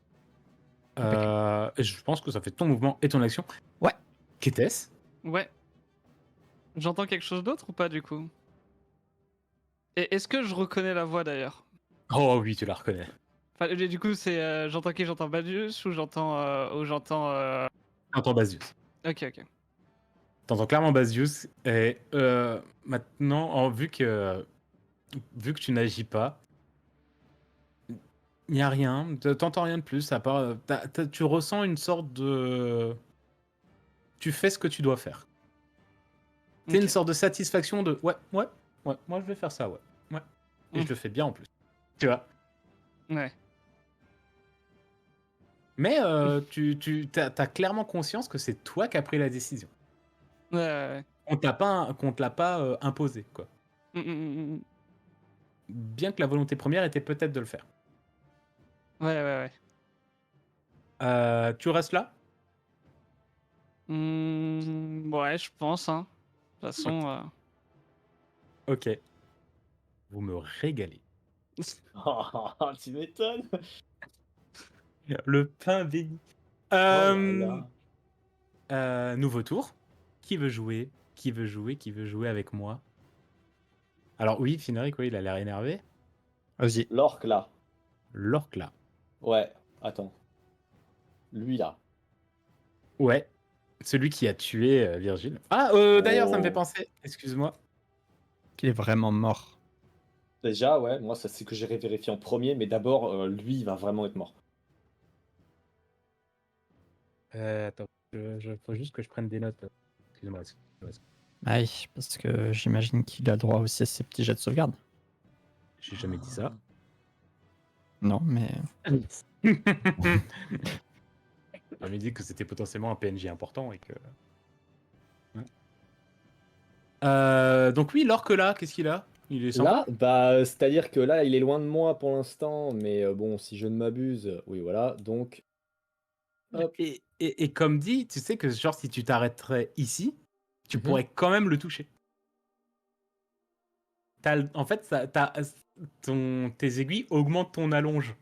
Impeccable. Et je pense que ça fait ton mouvement et ton action. Ouais. Qu'était-ce? Ouais. J'entends quelque chose d'autre ou pas du coup? Et est-ce que je reconnais la voix d'ailleurs? Oh oui, tu la reconnais. Enfin, du coup, c'est j'entends qui? J'entends Badius ou j'entends. T'entends Basius. Ok, ok. T'entends clairement Basius. Et maintenant, vu que tu n'agis pas, il n'y a rien. T'entends rien de plus. À part, tu ressens une sorte de. Tu fais ce que tu dois faire. C'est Ok. une sorte de satisfaction de ouais, moi je vais faire ça, ouais. Et je le fais bien en plus. Tu vois. Ouais. Mais t'as clairement conscience que c'est toi qui as pris la décision. Ouais. Qu'on te l'a pas imposé, quoi. Ouais. Bien que la volonté première était peut-être de le faire. Ouais. Tu restes là? Ouais, je pense, hein. De toute façon. Ok. Vous me régalez. Tu m'étonnes. Le pain béni. Oh là là. Nouveau tour. Qui veut jouer? Qui veut jouer avec moi? Alors oui, Finric, oui, il a l'air énervé. Vas-y. L'orque là. L'orque là. Ouais, attends. Lui là. Ouais. Celui qui a tué Virgile. Ah, d'ailleurs, ça me fait Oh. penser. Excuse-moi. Qu'il est vraiment mort. Déjà, ouais, moi ça c'est que j'ai vérifié en premier, mais d'abord, lui il va vraiment être mort. Attends, faut juste que je prenne des notes. Excuse-moi. Aïe, parce que j'imagine qu'il a droit aussi à ses petits jets de sauvegarde. J'ai jamais dit ça. Non, mais. J'avais dit que c'était potentiellement un PNJ important et que. Donc oui, l'orque là, qu'est-ce qu'il a? Il est sympa. Là, bah, c'est-à-dire que là, il est loin de moi pour l'instant, mais bon, si je ne m'abuse, oui, voilà, donc. Hop. Et comme dit, tu sais que genre si tu t'arrêterais ici, tu Mhm. pourrais quand même le toucher. En fait, tes aiguilles augmentent ton allonge.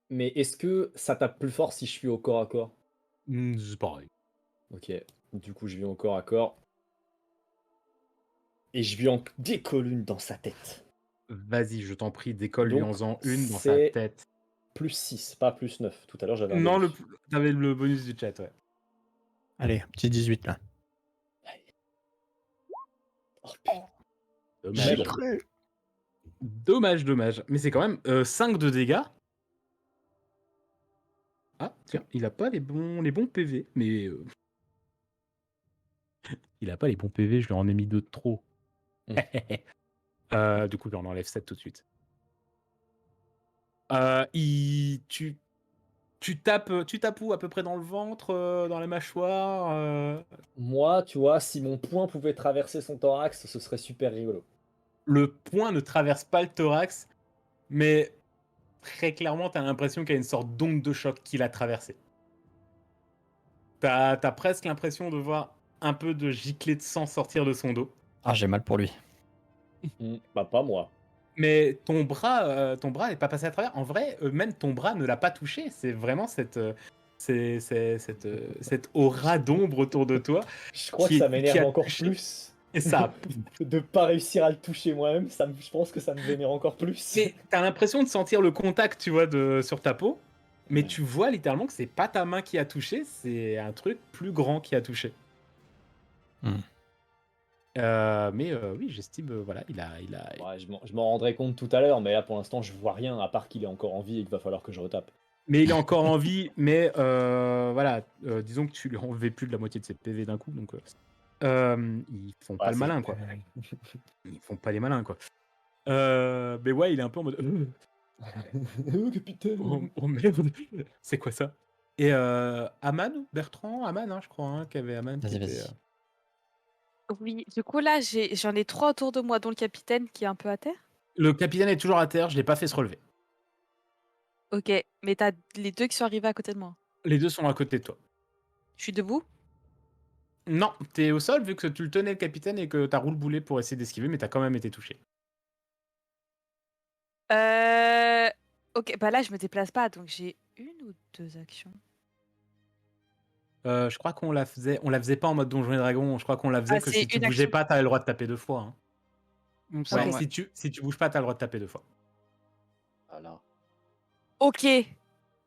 Mais est-ce que ça tape plus fort si je suis au corps à corps? C'est pareil. Ok, du coup, je vais au corps à corps. Et je lui en décolle une dans sa tête. Vas-y, je t'en prie, décolle-lui Donc, en faisant une dans sa c'est tête. plus 6, pas plus 9. Tout à l'heure, j'avais un Non, bonus. t'avais le bonus du chat, ouais. Allez, petit 18 là. Oh, putain. Dommage. Mais bon. Dommage. Mais c'est quand même 5 de dégâts. Ah, tiens, il a pas les bons PV, mais... Il a pas les bons PV, je lui en ai mis 2 de trop. Du coup, il en enlève 7 tout de suite. Tu tapes où? À peu près dans le ventre, dans la mâchoire Moi, tu vois, si mon poing pouvait traverser son thorax, ce serait super rigolo. Le poing ne traverse pas le thorax, mais très clairement, t'as l'impression qu'il y a une sorte d'onde de choc qui l'a traversé. T'as presque l'impression de voir un peu de giclée de sang sortir de son dos. Ah, j'ai mal pour lui. Bah, pas moi. Mais ton bras n'est pas passé à travers. En vrai, même ton bras ne l'a pas touché. C'est vraiment cette aura d'ombre autour de toi. Je crois que qui ça a m'énerve encore touché. plus. Et ça. De pas réussir à le toucher moi-même, je pense que ça me vénère encore plus. Mais t'as l'impression de sentir le contact, tu vois, sur ta peau. Mais Ouais. tu vois littéralement que c'est pas ta main qui a touché, c'est un truc plus grand qui a touché. Mais oui, j'estime, voilà, Ouais, je m'en rendrai compte tout à l'heure, mais là pour l'instant je vois rien à part qu'il est encore en vie et qu'il va falloir que je retape. mais il est encore en vie, mais voilà, disons que tu lui as enlevé plus de la moitié de ses PV d'un coup, donc ils font pas Ouais, le c'est- malin, quoi. Ils font pas les malins, quoi. Mais ouais, il est un peu en mode Oh, capitaine. oh merde, c'est quoi ça? Et Aman, Bertrand, Aman, hein, je crois, hein, qu'il y avait Aman qui Vas-y, était. vas-y. Oui, du coup là j'en ai 3 autour de moi, dont le capitaine qui est un peu à terre. Le capitaine est toujours à terre, je l'ai pas fait se relever. Ok, mais t'as les 2 qui sont arrivés à côté de moi. Les deux sont à côté de toi. Je suis debout? Non, t'es au sol vu que tu le tenais le capitaine et que t'as roule boulet pour essayer d'esquiver, mais t'as quand même été touché. Ok, bah là je me déplace pas, donc j'ai 1 ou 2 actions. Je crois on la faisait pas en mode Donjons et Dragons. Je crois qu'on la faisait Ah, que c'est si tu une bougeais action. pas, t'avais le droit de taper 2 fois. Hein. Il me Ouais, semble, ouais. si tu bouges pas, t'as le droit de taper 2 fois. Voilà. Ok.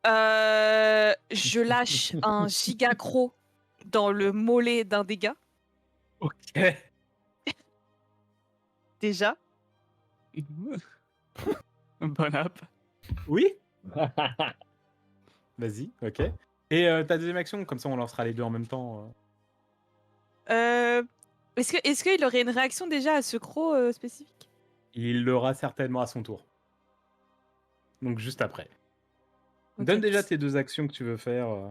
Je lâche un giga croc dans le mollet d'un des gars, Ok. déjà. Bon app. Oui. Vas-y. Ok. Et ta deuxième action, comme ça on lancera les deux en même temps. Est-ce qu'il aurait une réaction déjà à ce croc spécifique? Il l'aura certainement à son tour. Donc juste après. Ok. Donne déjà tes 2 actions que tu veux faire.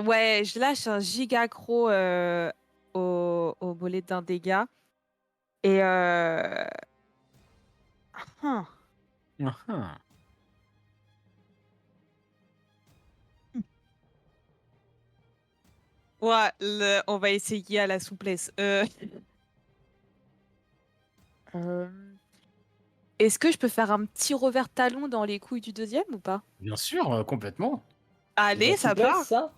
Ouais, je lâche un giga croc au mollet d'un des gars. Et hum, Ah, ah. ouais, on va essayer à la souplesse. Euh, Est-ce que je peux faire un petit revers talon dans les couilles du deuxième ou pas? Bien sûr, complètement. Allez, ça part. ça.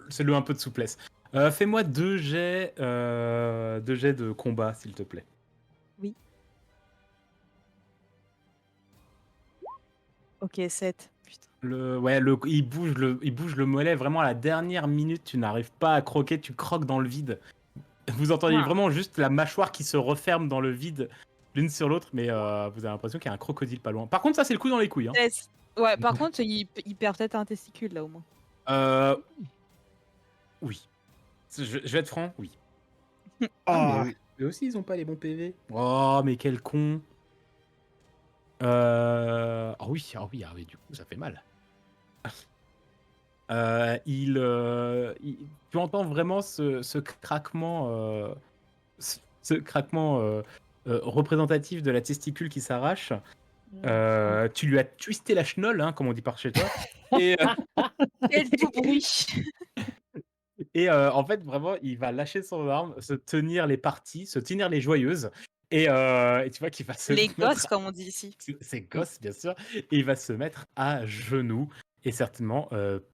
C'est le un peu de souplesse. Fais-moi 2 jets de combat, s'il te plaît. Ok, 7. Putain. Il bouge le mollet vraiment à la dernière minute. Tu n'arrives pas à croquer, tu croques dans le vide. Vous entendez Ah. vraiment juste la mâchoire qui se referme dans le vide l'une sur l'autre, mais vous avez l'impression qu'il y a un crocodile pas loin. Par contre, ça, c'est le coup dans les couilles. Hein. Ouais, par contre, il perd peut-être un testicule là au moins. Oui. Je vais être franc, oui. Ah, mais Eux aussi, ils ont pas les bons PV. Oh, mais quel con. Ah oui, du coup, ça fait mal. Tu entends vraiment ce craquement, ce craquement représentatif de la testicule qui s'arrache. Tu lui as twisté la schnolle, hein, comme on dit par chez toi. Et, Quel doux bruit. en fait, vraiment, il va lâcher son arme, se tenir les parties, se tenir les joyeuses. Et tu vois qu'il va se Les mettre gosses, comme on dit ici. c'est gosse, bien sûr. Et il va se mettre à genoux et certainement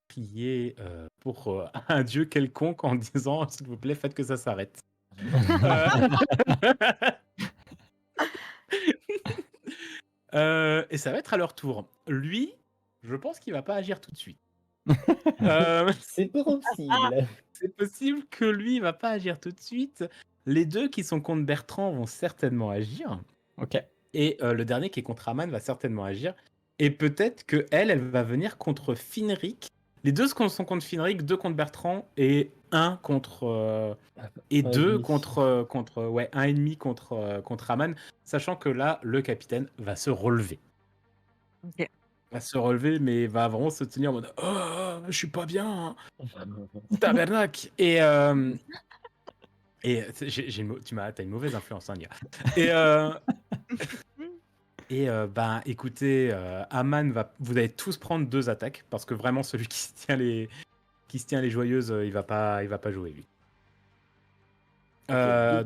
prier pour un dieu quelconque en disant s'il vous plaît, faites que ça s'arrête. Et ça va être à leur tour. Lui, je pense qu'il va pas agir tout de suite. C'est possible. C'est possible que lui, il va pas agir tout de suite. Les 2 qui sont contre Bertrand vont certainement agir. ok. Et le dernier qui est contre Aman va certainement agir. Et peut-être que elle va venir contre Finric. Les 2 sont contre Finric, 2 contre Bertrand et 1 contre et Un 2 ennemi. contre ouais, 1,5 contre Aman, sachant que là le capitaine va se relever. Ok. Va se relever, mais va vraiment se tenir en mode oh, je suis pas bien, tabernacle. Et t'as une mauvaise influence, hein, Nia. Ben, écoutez, Aman vous allez tous prendre 2 attaques parce que vraiment celui qui se tient les joyeuses, il va pas jouer lui.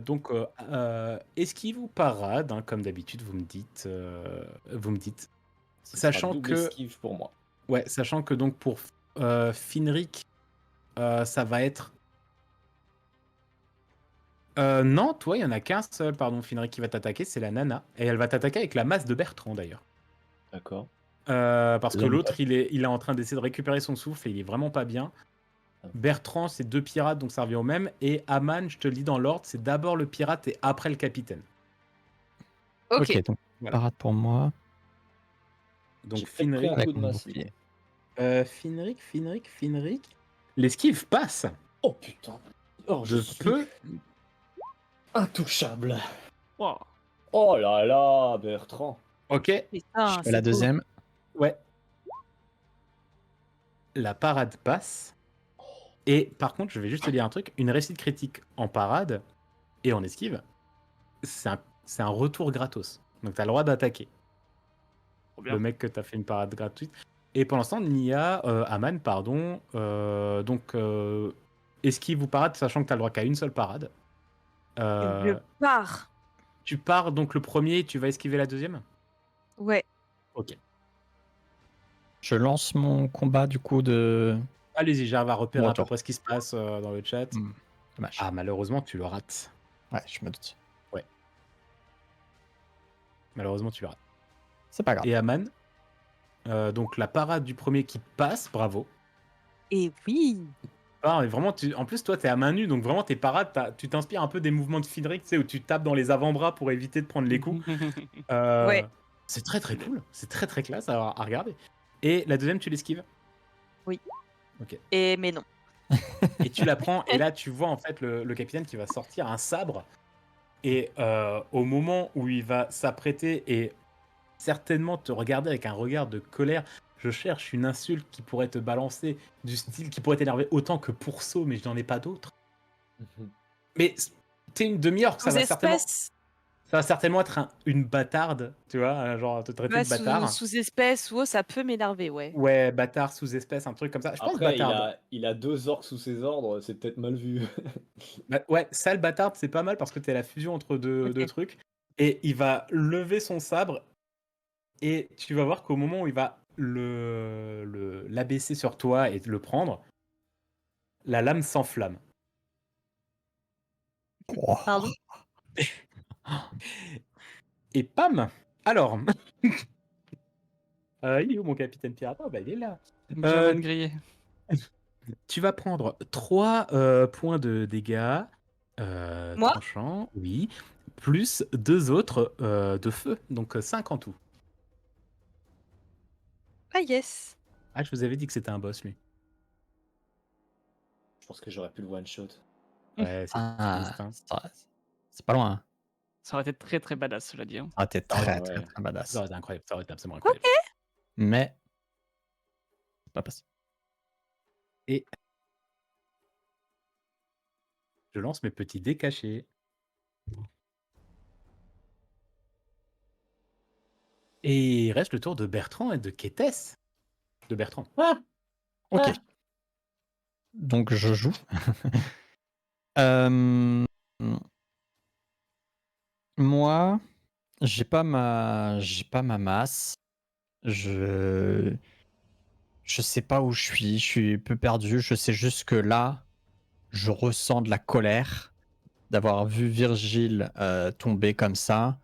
Donc esquive ou parade, hein, comme d'habitude, vous me dites. Ce Sachant sera double que- esquive pour moi. Ouais, sachant que donc pour Finric, ça va être. Non, toi, il y en a qu'un seul, pardon, Finric qui va t'attaquer, c'est la nana. Et elle va t'attaquer avec la masse de Bertrand d'ailleurs. D'accord. Parce que L'aime l'autre, il est en train d'essayer de récupérer son souffle et il est vraiment pas bien. Bertrand, c'est 2 pirates, donc ça revient au même. Et Aman, je te le dis dans l'ordre, c'est d'abord le pirate et après le capitaine. Ok. Ok, donc Voilà. parade pour moi. Donc J'ai peut-être pris un Avec coup de mon masse. bouclier. Finric. L'esquive passe. Oh putain. Oh, je Je suis peux. intouchable. Wow. Oh là là, Bertrand. Ok, Je Putain, fais c'est la beau. deuxième. ouais. La parade passe. Et par contre, je vais juste te dire un truc. Une réussite critique en parade et en esquive, c'est un retour gratos. Donc tu as le droit d'attaquer Trop bien. le mec que tu as fait une parade gratuite. Et pour l'instant, Nia, Aman, pardon. Esquive ou parade, sachant que tu as le droit qu'à une seule parade. Je pars. Tu pars donc le premier, tu vas esquiver la deuxième. Ouais. Ok. Je lance mon combat du coup de. Allez-y, j'arrive à repérer à peu Retour. près ce qui se passe dans le chat. Dommage. Ah, malheureusement, tu le rates. Ouais, je me doute. Malheureusement, tu le rates. C'est pas grave. Et Aman, donc la parade du premier qui passe, bravo. Et oui. Ah, et vraiment, en plus, toi, t'es à main nue, donc vraiment, tes parades, tu t'inspires un peu des mouvements de Finric, tu sais, où tu tapes dans les avant-bras pour éviter de prendre les coups. Ouais. C'est très très cool, c'est très très classe à regarder. Et la deuxième, tu l'esquives. Et mais non. Et tu la prends, et là, tu vois en fait le capitaine qui va sortir un sabre. Et au moment où il va s'apprêter et certainement te regarder avec un regard de colère, je cherche une insulte qui pourrait te balancer, du style qui pourrait t'énerver autant que Pourceau, mais je n'en ai pas d'autre. Mais t'es une demi-orque, Sous espèce. ça va certainement être une bâtarde, tu vois, genre te traiter Ouais, de bâtard. sous espèce ou ça peut m'énerver, ouais. Ouais, bâtard, sous-espèce, un truc comme ça. Je pense Après, bâtarde. il a 2 orques sous ses ordres, c'est peut-être mal vu. Bah, ouais, sale bâtarde, c'est pas mal parce que t'es la fusion entre deux Ok. trucs. Et il va lever son sabre et tu vas voir qu'au moment où il va l'abaisser sur toi et le prendre, la lame s'enflamme. Oh. Pardon. Et pam! Alors, il est où mon capitaine pirate? Ah, bah, il est là. Germaine grillée. Tu vas prendre 3 points de dégâts Moi tranchants, oui, plus 2 autres de feu, donc 5 en tout. Ah yes. Ah, je vous avais dit que c'était un boss, lui. Je pense que j'aurais pu le one-shot. Ouais, c'est triste, hein. C'est pas loin. Hein. Ça aurait été très très badass, cela dit. Hein. Ça aurait été Ah ouais, très, ouais. très, très badass. Ça aurait été incroyable, ça aurait été absolument incroyable. Mais. C'est pas passé. Et je lance mes petits dés cachés. Et il reste le tour de Bertrand et de Kétès. De Bertrand. Ok. Donc je joue. Moi, j'ai pas ma masse. Je sais pas où je suis un peu perdu. Je sais juste que là, je ressens de la colère d'avoir vu Virgile tomber comme ça.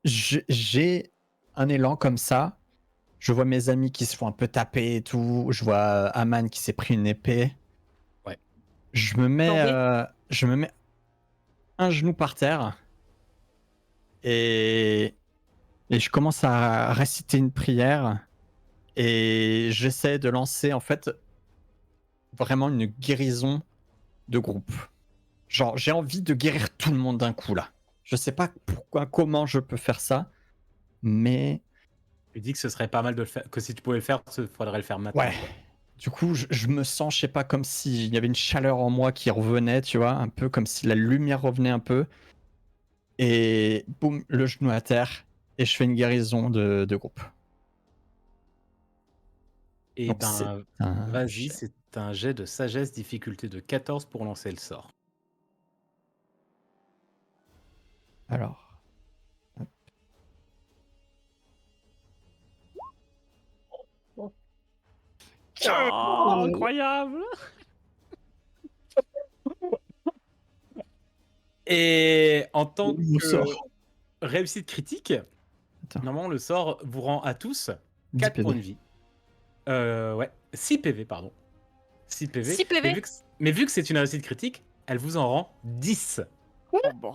J'ai un élan comme ça. Je vois mes amis qui se font un peu taper et tout. Je vois Aman qui s'est pris une épée. Ouais. Je me mets un genou par terre et je commence à réciter une prière et j'essaie de lancer en fait vraiment une guérison de groupe. Genre j'ai envie de guérir tout le monde d'un coup là. Je sais pas pourquoi, comment je peux faire ça, mais Tu dis que ce serait pas mal de le faire, que si tu pouvais le faire, il faudrait le faire maintenant. ouais. Du coup, je me sens, je sais pas, comme s'il y avait une chaleur en moi qui revenait, tu vois, un peu comme si la lumière revenait un peu. Et boum, le genou à terre, et je fais une guérison de groupe. Et Donc, ben, c'est un vas-y, jet. c'est un jet de sagesse difficulté de 14 pour lancer le sort. Alors. Hop. Oh, incroyable! Et en tant Le que sort. réussite critique, Attends. normalement, le sort vous rend à tous 10 4 points PD. de vie. Ouais, 6 PV, pardon. 6 PV. 6 PV. Mais vu que c'est une réussite critique, elle vous en rend 10. Oh, bon.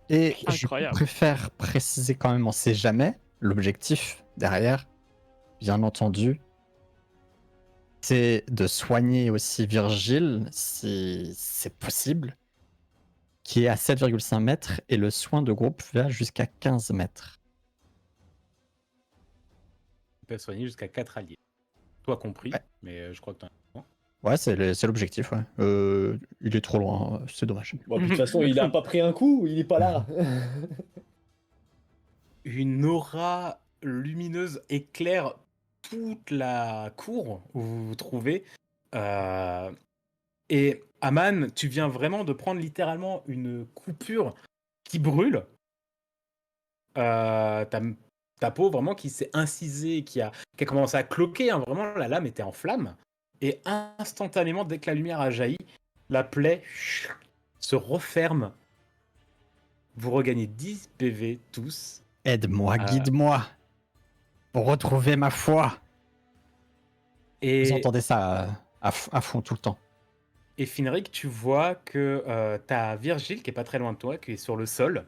Et Incroyable. je préfère préciser quand même, on sait jamais, l'objectif derrière, bien entendu, c'est de soigner aussi Virgile, si c'est possible, qui est à 7,5 mètres, et le soin de groupe va jusqu'à 15 mètres. Ils peuvent soigner jusqu'à 4 alliés. Toi compris, Ouais. mais je crois que t'en as un. Ouais, c'est l'objectif, ouais. Il est trop loin, c'est dommage. Bon, de toute façon, il a pas pris un coup, il est pas là. Une aura lumineuse éclaire toute la cour où vous vous trouvez. Et Aman, tu viens vraiment de prendre littéralement une coupure qui brûle. Ta peau vraiment qui s'est incisée, qui a commencé à cloquer, hein, vraiment la lame était en flammes. Et instantanément, dès que la lumière a jailli, la plaie se referme. Vous regagnez 10 PV tous. Aide-moi, guide-moi, pour retrouver ma foi. Et, Vous entendez ça à fond tout le temps. et Finric, tu vois que t'as Virgile qui est pas très loin de toi, qui est sur le sol.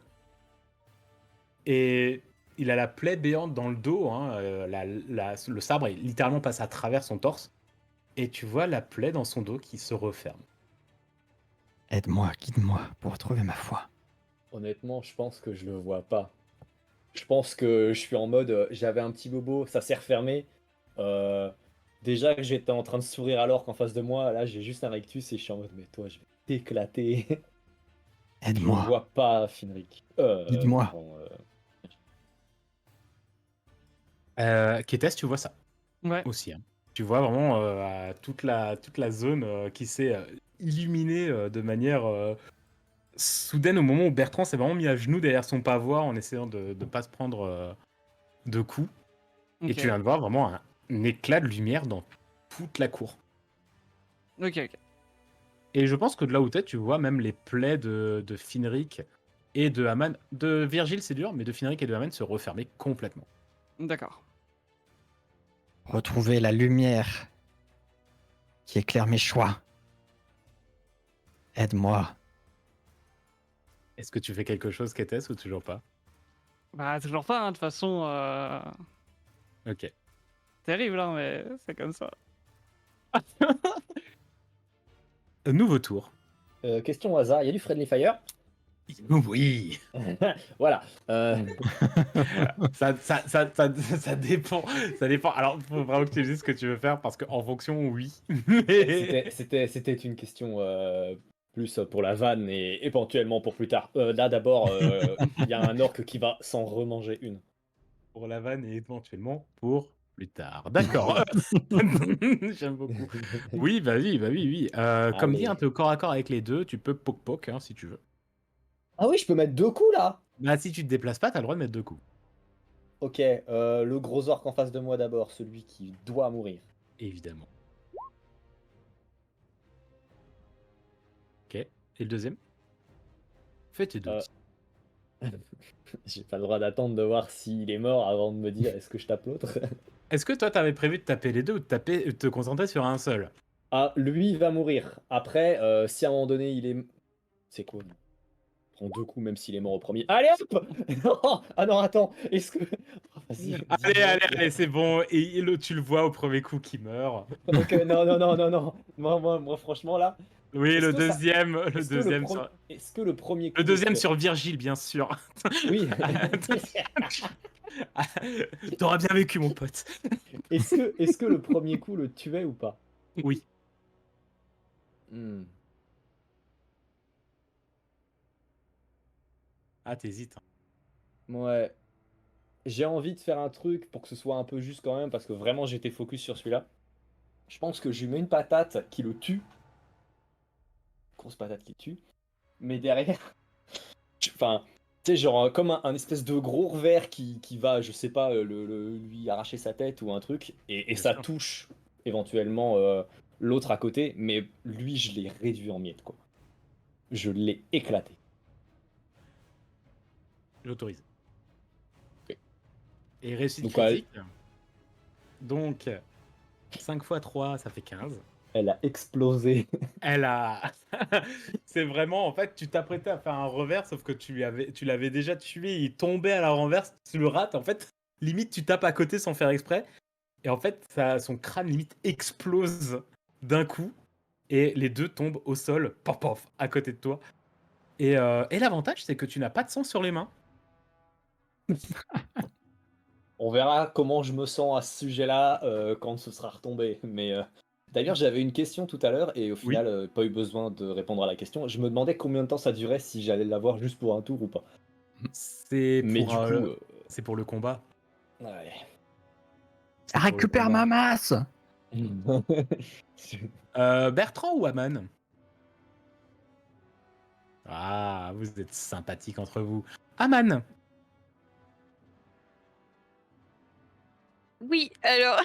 Et il a la plaie béante dans le dos. Hein, le sabre est littéralement passé à travers son torse. Et tu vois la plaie dans son dos qui se referme. Aide-moi, guide-moi, pour retrouver ma foi. Honnêtement, je pense que je le vois pas. Je pense que je suis en mode, j'avais un petit bobo, ça s'est refermé. Euh, déjà que j'étais en train de sourire alors qu'en face de moi, là j'ai juste un rectus et je suis en mode, mais toi, je vais t'éclater. Je le Aide-moi, vois pas, Finric. guide-moi. Pardon, Kétès, tu vois ça Ouais. aussi. Hein. Tu vois vraiment toute la zone qui s'est illuminée de manière soudaine au moment où Bertrand s'est vraiment mis à genoux derrière son pavois en essayant de ne pas se prendre de coups. Et Ok. tu viens de voir vraiment un éclat de lumière dans toute la cour. Ok, ok. Et je pense que de là où t'es, tu vois même les plaies de Finric et de Aman. De Virgile, c'est dur, mais de Finric et de Aman se refermer complètement. D'accord. Retrouver la lumière qui éclaire mes choix. Aide-moi. Est-ce que tu fais quelque chose, Kétès, ou toujours pas? Bah, toujours pas, hein, de toute façon. Ok. Terrible, hein, mais c'est comme ça. Nouveau tour. question au hasard, il y a du Friendly Fire? Oui. Voilà. Ça dépend. Ça dépend. Alors, faut vraiment que tu me dises ce que tu veux faire parce qu'en fonction, oui. Mais... C'était une question plus pour la vanne et éventuellement pour plus tard. Là d'abord, il y a un orc qui va s'en remanger une. Pour la vanne et éventuellement pour plus tard. D'accord. J'aime beaucoup. Oui, bah oui, bah oui, oui. Comme dit, Allez. un peu corps à corps avec les deux, tu peux poke-poke hein, si tu veux. Ah oui, je peux mettre 2 coups là. Bah, si tu te déplaces pas, t'as le droit de mettre 2 coups. Ok, le gros orc en face de moi d'abord, celui qui doit mourir. Évidemment. Ok. Et le deuxième? Fais tes deux. Euh, J'ai pas le droit d'attendre de voir s'il est mort avant de me dire est-ce que je tape l'autre. Est-ce que toi, t'avais prévu de taper les deux ou de te concentrer sur un seul? Ah, lui il va mourir. Après, si à un moment donné il est... C'est quoi? Prends 2 coups même s'il est mort au premier. Allez hop. Non. Ah non, attends. Est-ce que... Oh, vas-y, Allez, c'est bon. Et tu le vois au premier coup qui meurt. Ok, non, non, non, non, non. Moi, franchement, là... Oui, Est-ce le que ça... deuxième, Est-ce que le premier coup le de deuxième spell... sur Virgile, bien sûr. Oui. T'auras bien vécu, mon pote. Est-ce que le premier coup le tuait ou pas? Oui. Hmm. Ah, t'hésites. Ouais. J'ai envie de faire un truc pour que ce soit un peu juste quand même, parce que vraiment j'étais focus sur celui-là. Je pense que je lui mets une patate qui le tue. Grosse patate qui le tue. Mais derrière, enfin, tu sais, genre comme un espèce de gros revers qui va, je sais pas, lui arracher sa tête ou un truc, et Bien ça sûr. touche éventuellement l'autre à côté, mais lui, je l'ai réduit en miettes, quoi. Je l'ai éclaté. J'autorise. Ok. Et réussite Donc, critique. Donc, 5 x 3, ça fait 15. Elle a explosé. Elle a. C'est vraiment, en fait, tu t'apprêtais à faire un revers, sauf que tu l'avais déjà tué, il tombait à la renverse, tu le rates. En fait, limite, tu tapes à côté sans faire exprès. Et en fait, son crâne, limite, explose d'un coup. Et les deux tombent au sol, pof, pof, à côté de toi. Et l'avantage, c'est que tu n'as pas de sang sur les mains. On verra comment je me sens à ce sujet-là quand ce sera retombé. Mais d'ailleurs, j'avais une question tout à l'heure et au Oui. final, pas eu besoin de répondre à la question. Je me demandais combien de temps ça durait, si j'allais l'avoir juste pour un tour ou pas. C'est Mais pour, du coup, c'est pour le combat. ouais. C'est pour le Récupère combat. ma masse. Bertrand ou Aman? Ah, vous êtes sympathiques entre vous. Aman. Oui, alors.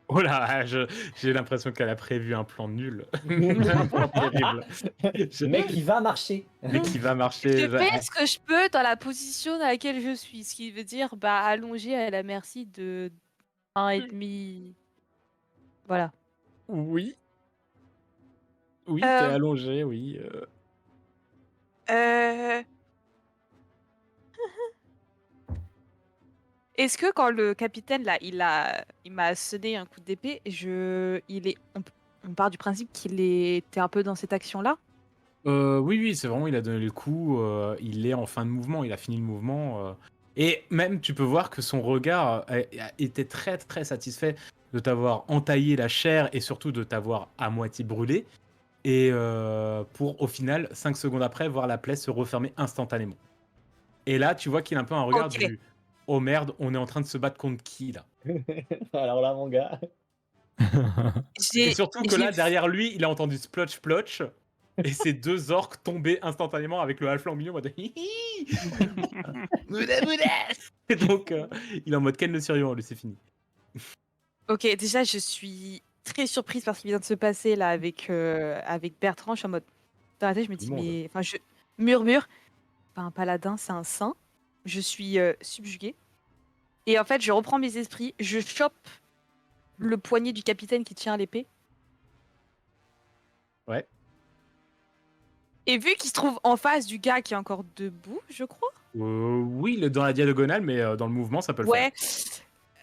Oh là, j'ai l'impression qu'elle a prévu un plan nul. Un plan terrible. Mais qui va marcher. Mais qui va marcher. Je fais ce que je peux dans la position dans laquelle je suis, ce qui veut dire allonger à la merci de 1,5. Voilà. Oui. Oui, t'es Euh, allongé, oui. euh, Est-ce que quand le capitaine là, il m'a sonné un coup d'épée, on part du principe qu'il était un peu dans cette action-là? Oui, c'est vraiment, il a donné le coup, il est en fin de mouvement, il a fini le mouvement. Et même, tu peux voir que son regard était très, très satisfait de t'avoir entaillé la chair et surtout de t'avoir à moitié brûlé. Et pour, au final, 5 secondes après, voir la plaie se refermer instantanément. Et là, tu vois qu'il a un peu un regard Ok. du « Oh merde, on est en train de se battre contre qui, là ?» Alors là, mon gars. Et surtout que j'ai- là, derrière lui, il a entendu splotch splotch et ces deux orques tomber instantanément avec le halfling au milieu en mode hi hi Bouda, bouda. Et donc, il est en mode Ken le survivant, lui, c'est fini. Ok, déjà, je suis très surprise par ce qui vient de se passer là avec Bertrand. Je suis en mode. Dans la tête, je me Tout dis, le monde. mais. Enfin, je murmure. Pas un paladin, c'est un saint. Je suis subjuguée. Et en fait, je reprends mes esprits. Je chope le poignet du capitaine qui tient l'épée. Ouais. Et vu qu'il se trouve en face du gars qui est encore debout, je crois. Oui, il est dans la diagonale, mais dans le mouvement, ça peut le faire.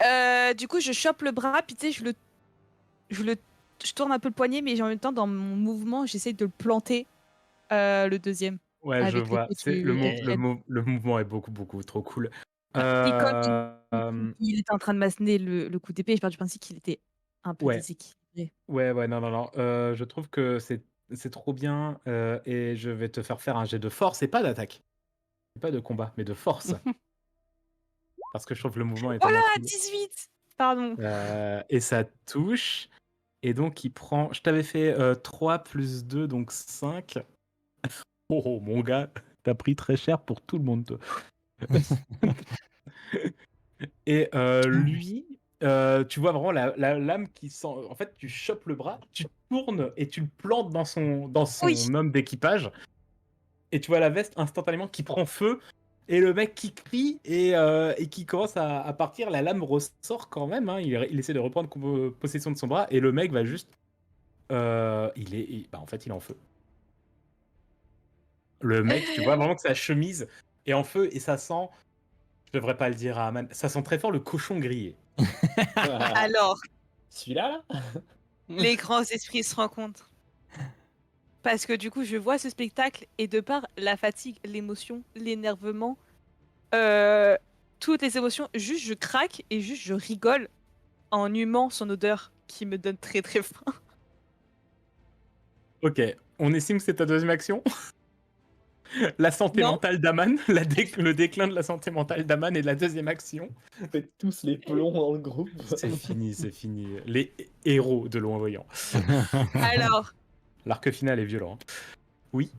Ouais. Du coup, je chope le bras, puis tu sais, je tourne un peu le poignet, mais en même temps, dans mon mouvement, j'essaye de le planter, le deuxième. Ouais, je Avec vois. l'épée C'est du capitaine. le mouvement est beaucoup, beaucoup trop cool. Et comme Euh, il était en train de m'asséner le coup d'épée, je pars du principe qu'il était un peu ouais. déséquilibré. Ouais, non. Je trouve que c'est trop bien et je vais te faire un jet de force et pas d'attaque. Pas de combat, mais de force. Parce que je trouve le mouvement est Voilà, tellement cool. 18. Pardon. Et ça touche. Et donc, il prend. Je t'avais fait 3 plus 2, donc 5. Oh, mon gars, t'as pris très cher pour tout le monde, toi. Et lui, tu vois vraiment la lame qui sent. En fait, tu chopes le bras, tu tournes et tu le plantes dans son Oui. homme d'équipage. Et tu vois la veste instantanément qui prend feu. Et le mec qui crie et qui commence à partir. La lame ressort quand même. Hein. Il essaie de reprendre possession de son bras. Et le mec va juste. En fait, il est en feu. Le mec, tu vois vraiment que sa chemise est en feu et ça sent. Je devrais pas le dire à Aman. Ça sent très fort le cochon grillé. Alors, Celui-là, là les grands esprits se rencontrent. Parce que du coup, je vois ce spectacle et de par la fatigue, l'émotion, l'énervement, toutes les émotions, juste je craque et juste je rigole en humant son odeur qui me donne très très faim. Ok, on estime que c'est ta deuxième action. La santé Non. mentale d'Aman, le déclin de la santé mentale d'Aman est la deuxième action. Faites tous les plombs dans le groupe. C'est fini. Les héros de l'Envoyant. Alors, L'arc final est violent. Oui.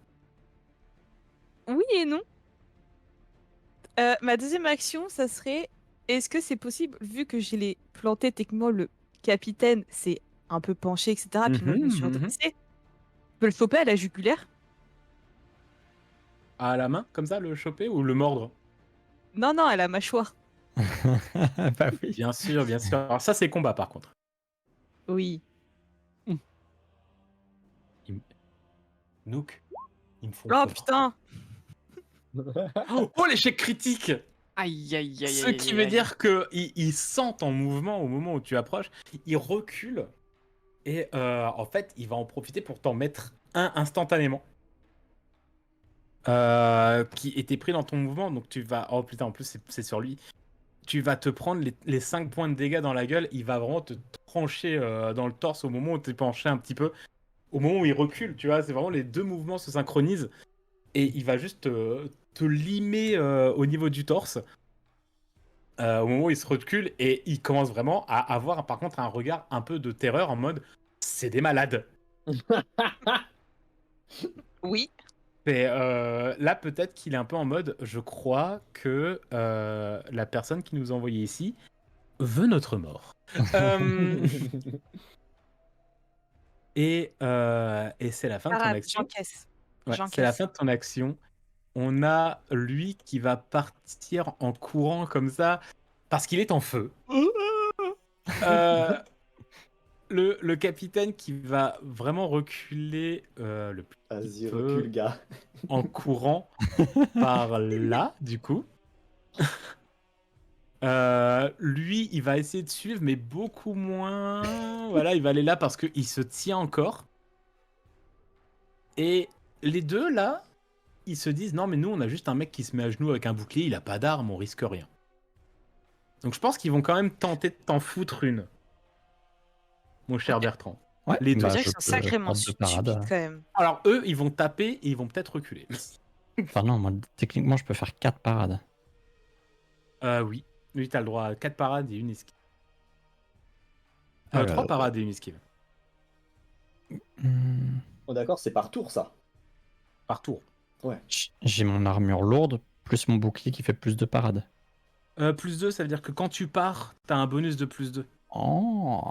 oui et non. Ma deuxième action, ça serait, est-ce que c'est possible, vu que j'ai les planté techniquement, le capitaine s'est un peu penché, etc. Puis moi, je me suis redressée. Je peux le choper à la jugulaire? À la main, comme ça, le choper ou le mordre? Non, à la mâchoire. Bah oui. Bien sûr. Alors ça, c'est combat, par contre. Oui. Nook, ils me font Oh peur. putain. Oh, l'échec critique! Aïe, aïe, aïe, Ce aïe, qui aïe, veut aïe. dire qu'ils sentent en mouvement au moment où tu approches, ils reculent et en fait, il va en profiter pour t'en mettre un instantanément qui était pris dans ton mouvement. Donc tu vas. Oh putain, en plus, c'est sur lui. Tu vas te prendre les 5 points de dégâts dans la gueule. Il va vraiment te trancher dans le torse au moment où tu es penché un petit peu. Au moment où il recule, tu vois, c'est vraiment les deux mouvements se synchronisent et il va juste te limer au niveau du torse. Au moment où il se recule et il commence vraiment à avoir par contre un regard un peu de terreur en mode c'est des malades. Oui. Et là peut-être qu'il est un peu en mode je crois que la personne qui nous a envoyé ici veut notre mort. Et c'est la fin de ton Parade, action. j'encaisse. Ouais, c'est la J'encaisse. fin de ton action. On a lui qui va partir en courant comme ça parce qu'il est en feu. Euh, le capitaine qui va vraiment reculer le plus qu'il Vas-y, peut recule, gars. en courant par là, du coup. Lui, il va essayer de suivre, mais beaucoup moins. Voilà, il va aller là parce qu'il se tient encore. Et les deux, là, ils se disent non, mais nous, on a juste un mec qui se met à genoux avec un bouclier, il a pas d'arme, on risque rien. Donc je pense qu'ils vont quand même tenter de t'en foutre une, mon cher Ok. Bertrand. Ouais, Les deux. On bah, dirait je qu'ils sont peux sacrément faire 2 parades. stupides quand même. Alors eux, ils vont taper et ils vont peut-être reculer. Enfin, non, moi, techniquement, je peux faire 4 parades. Oui. Lui, t'as le droit à 4 parades et une esquive. 3 Alors, parades et une esquive. hmm, Oh, d'accord, c'est par tour, ça. Par tour. Ouais. j'ai mon armure lourde, plus mon bouclier qui fait plus de parades. Plus 2, ça veut dire que quand tu pars, t'as un bonus de plus 2. Oh,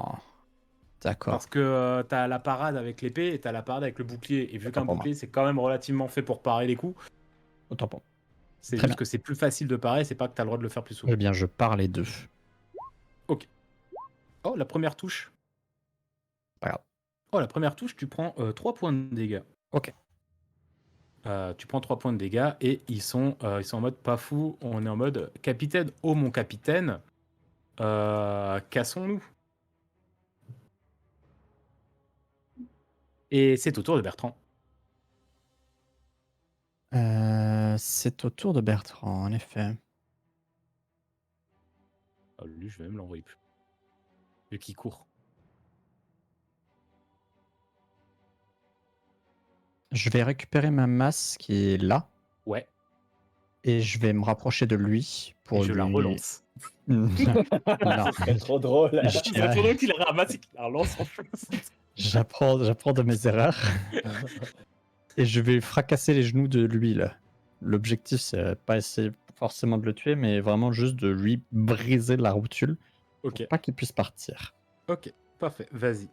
d'accord. Parce que t'as la parade avec l'épée et t'as la parade avec le bouclier. Et vu Autant qu'un pour moi. bouclier, c'est quand même relativement fait pour parer les coups, Autant pour moi. c'est Très juste que c'est plus facile de parer, c'est pas que t'as le droit de le faire plus souvent. Eh bien, je pars les deux. Oh, la première touche. Pas grave. Oh, la première touche, tu prends 3 points de dégâts. Ok. Tu prends 3 points de dégâts et ils sont en mode pas fou. On est en mode capitaine, oh mon capitaine, cassons-nous. Et c'est au tour de Bertrand. C'est au tour de Bertrand, en effet. Oh, lui, je vais même l'envoyer plus. Vu qu'il court. Je vais récupérer ma masse qui est là. Ouais, Et je vais me rapprocher de lui et pour je la lui. relance. Non. Ce serait trop drôle. Je C'est dirais- trop drôle qu'il la ramasse et qu'il la relance en plus. J'apprends de mes erreurs. Et je vais fracasser les genoux de lui là. L'objectif, c'est pas essayer forcément de le tuer, mais vraiment juste de lui briser la rotule Ok, pour pas qu'il puisse partir. ok, parfait, vas-y.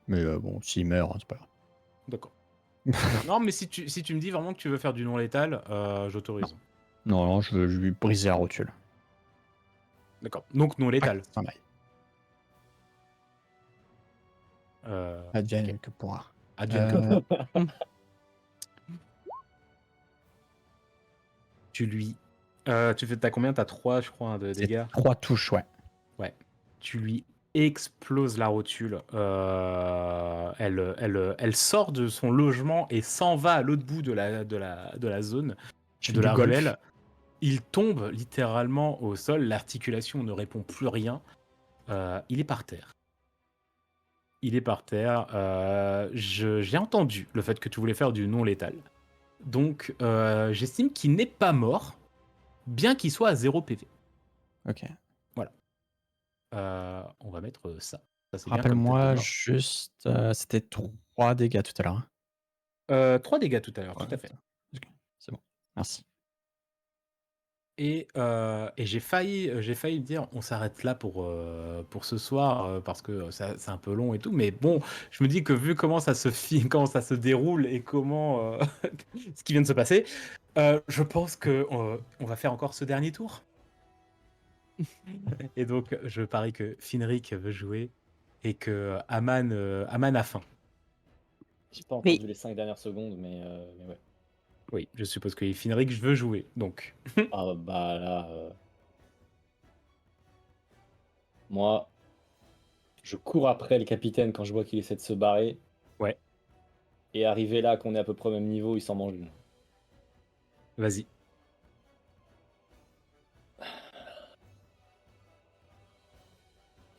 Mais bon, s'il meurt, hein, c'est pas grave. D'accord. Non, mais si tu me dis vraiment que tu veux faire du non létal, j'autorise. Non, non, je veux lui briser la rotule. D'accord. Donc non létal. Pas mal. Advienne que pourra. Advienne que pourra. Tu lui. T'as combien? T'as 3, je crois, hein, de C'est dégâts. 3 touches, ouais. Tu lui exploses la rotule. Elle sort de son logement et s'en va à l'autre bout de la zone, Je de fais la du golf. ruelle. Il tombe littéralement au sol. L'articulation ne répond plus rien. Il est par terre. Il est par terre. J'ai entendu le fait que tu voulais faire du non létal. Donc, j'estime qu'il n'est pas mort, bien qu'il soit à 0 PV. Ok. On va mettre ça. Ça c'est bien comme tête de Rappelle-moi mort. juste, c'était 3 dégâts tout à l'heure. 3 dégâts tout à l'heure, tout à fait. Ok, c'est bon. Merci. Et j'ai failli me dire on s'arrête là pour ce soir parce que c'est un peu long et tout. Mais bon, je me dis que vu comment ça comment ça se déroule et comment ce qui vient de se passer, je pense que on va faire encore ce dernier tour. Et donc, je parie que Finric veut jouer et que Aman a faim. J'ai pas Mais- entendu les 5 dernières secondes, mais ouais. Oui, je suppose que Finric veut jouer, donc. Ah bah là, moi, je cours après le capitaine quand je vois qu'il essaie de se barrer. Ouais. Et arrivé là, qu'on est à peu près au même niveau, il s'en mange une. Vas-y.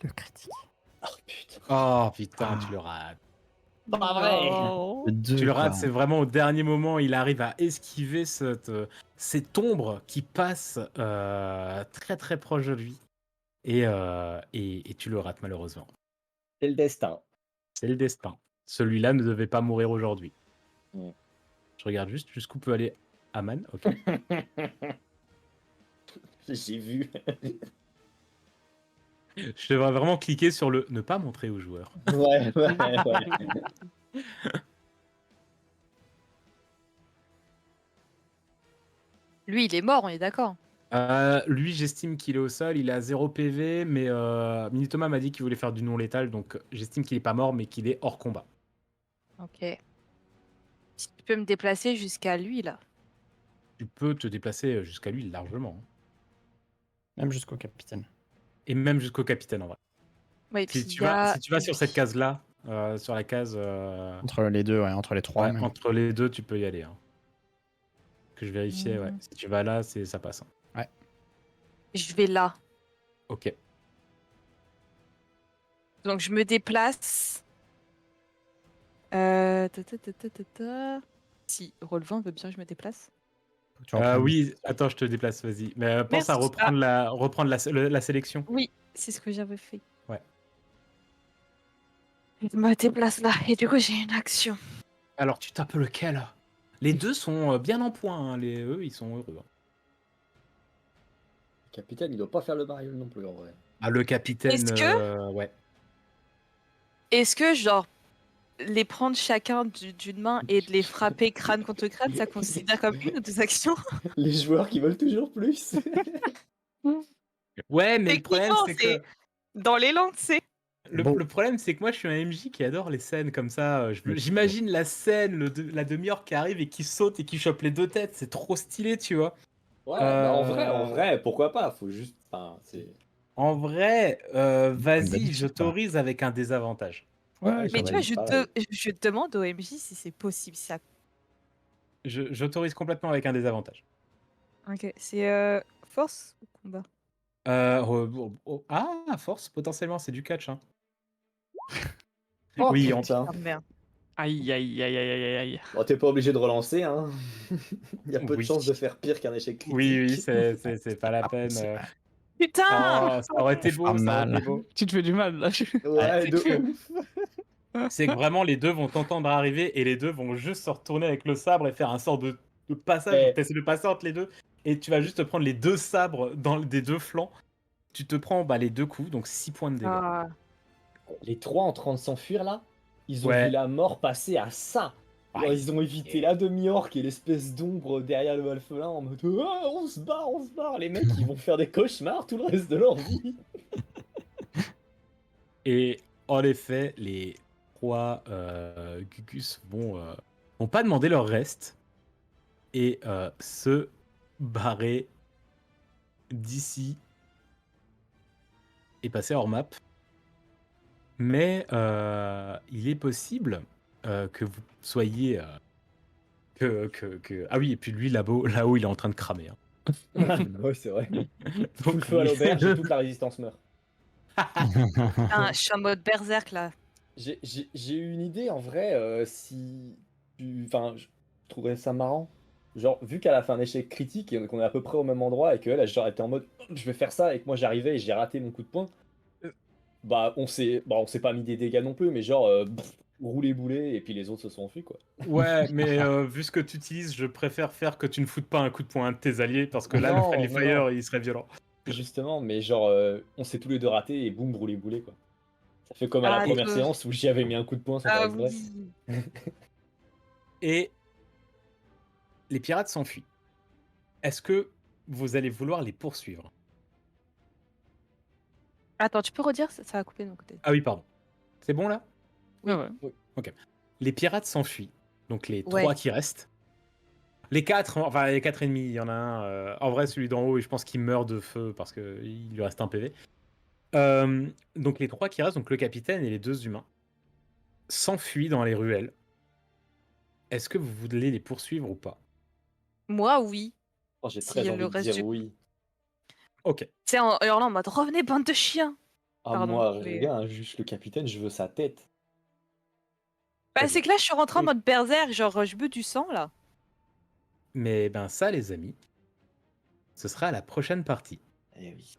Le critique. Oh putain. Oh putain, Ah. tu le rates. Pas vrai. Non. Le 2, Tu le quoi. rates, c'est vraiment au dernier moment, il arrive à esquiver cette ombre qui passe très très proche de lui. Et tu le rates malheureusement. C'est le destin. C'est le destin. Celui-là ne devait pas mourir aujourd'hui. Mm. Je regarde juste jusqu'où peut aller Aman. Ok. J'ai vu. Je devrais vraiment cliquer sur le ne pas montrer aux joueurs. Ouais. Lui, il est mort, on est d'accord. Lui, j'estime qu'il est au sol, il a 0 PV, mais Minitoma m'a dit qu'il voulait faire du non létal, donc j'estime qu'il est pas mort, mais qu'il est hors combat. Ok. Si tu peux me déplacer jusqu'à lui, là. Tu peux te déplacer jusqu'à lui largement, hein. Même jusqu'au capitaine. Et même jusqu'au capitaine en vrai. Ouais, Si puis tu il y vas, a si tu vas sur lui. cette case-là, sur la case Entre les deux, ouais, entre les trois. ouais, même. entre les deux, tu peux y aller, hein. Que je vérifiais, ouais. Mhm. Si tu vas là, ça passe, hein. Je vais là. Ok. Donc je me déplace. Si Roll20 veut bien que je me déplace. Faut que tu reprennes. Oui, attends, je te déplace, vas-y. Mais pense à Merci. reprendre la sélection. Oui, c'est ce que j'avais fait. Ouais. Je me déplace là. Et du coup, j'ai une action. Alors, tu tapes lequel? Les deux sont bien en point, hein. Eux, ils sont heureux, hein. Le capitaine, il doit pas faire le mariole non plus en vrai. Ah, le capitaine, Est-ce que- ouais. Est-ce que, genre, les prendre chacun d'une main et de les frapper crâne contre crâne, ça considère comme une ou deux actions? Les joueurs qui veulent toujours plus. Ouais, mais le problème, Techniquement, c'est c'est que dans l'élan, tu sais. Bon. le problème, c'est que moi, je suis un MJ qui adore les scènes comme ça. J'imagine la scène, la demi-orque qui arrive et qui saute et qui chope les deux têtes. C'est trop stylé, tu vois. Ouais, bah en vrai, pourquoi pas? Faut juste. Enfin, c'est. En vrai, vas-y, d'habitude, j'autorise avec un désavantage. Ouais, Mais comme tu vois, d'habitude. je demande au MJ si c'est possible, ça. J'autorise complètement avec un désavantage. Ok, c'est force ou combat? Ah, force, potentiellement, c'est du catch, hein. Oh Oui, putain. Ah merde. Aïe, aïe, aïe, aïe, aïe, aïe. Bon, t'es pas obligé de relancer, hein. Il y a peu de Oui. chances de faire pire qu'un échec critique. Oui, c'est pas la peine. c'est vrai. Putain! Oh, ça aurait été beau, ça aurait été beau. Tu te fais du mal là. Ouais, de c'est ouf. C'est que vraiment, les deux vont t'entendre arriver et les deux vont juste se retourner avec le sabre et faire un sort de passage. Eh. Donc, t'essaies de passer entre les deux et tu vas juste te prendre les deux sabres des deux flancs. Tu te prends les deux coups, donc 6 points de dégâts. Ah, Les trois en train de s'enfuir là, ils ont Ouais. vu la mort passer à ça. Genre, Ouais. ils ont évité la demi-orque et l'espèce d'ombre derrière le alphelin en mode ah, on se barre, on se barre. Les mecs, ils vont faire des cauchemars tout le reste de leur vie. Et en effet, les trois Gugus vont pas demander leur reste et se barrer d'ici et passer hors map. Mais il est possible que vous soyez... Ah oui, et puis lui, là-haut, il est en train de cramer, hein. Ouais, c'est vrai. Tout Donc, le feu à lui- l'auberge et toute la résistance meurt. putain, je suis en mode berserk là. J'ai eu une idée en vrai, si enfin, je trouverais ça marrant. Genre, vu qu'elle a fait un échec critique et qu'on est à peu près au même endroit et qu'elle a genre été en mode je vais faire ça et que moi j'arrivais et j'ai raté mon coup de poing, on s'est pas mis des dégâts non plus, mais genre rouler boulet et puis les autres se sont enfuis quoi. Ouais, mais vu ce que tu utilises, je préfère faire que tu ne foutes pas un coup de poing à un de tes alliés parce que là, le Non, Friendly non, Fire, non. il serait violent. Justement, mais genre on s'est tous les deux ratés et boum, rouler boulet quoi. Ça fait comme à la Ah, première d'accord. séance où j'y avais mis un coup de poing sans faire Ah exprès. oui. Et les pirates s'enfuient. Est-ce que vous allez vouloir les poursuivre? Attends, tu peux redire? Ça a coupé de mon côté. Ah oui, pardon. C'est bon là? Ouais, ouais. Les pirates s'enfuient. Donc les Ouais. 3 qui restent. Les 4, enfin les 4 ennemis, il y en a un. En vrai, celui d'en haut, je pense qu'il meurt de feu parce qu'il lui reste un PV. Donc les 3 qui restent, donc le capitaine et les 2 humains, s'enfuient dans les ruelles. Est-ce que vous voulez les poursuivre ou pas? Moi, oui. Oh, j'ai Si très le envie de reste dire du- oui. Ok. C'est en hurlant en mode revenez, bande de chiens. Ah, Pardon, moi, mais- rien, juste le capitaine, je veux sa tête. Bah, Très c'est bien. que là, je suis rentrée en Oui. mode berserk, genre je bue du sang là. Mais ben ça, les amis, ce sera à la prochaine partie. Eh oui.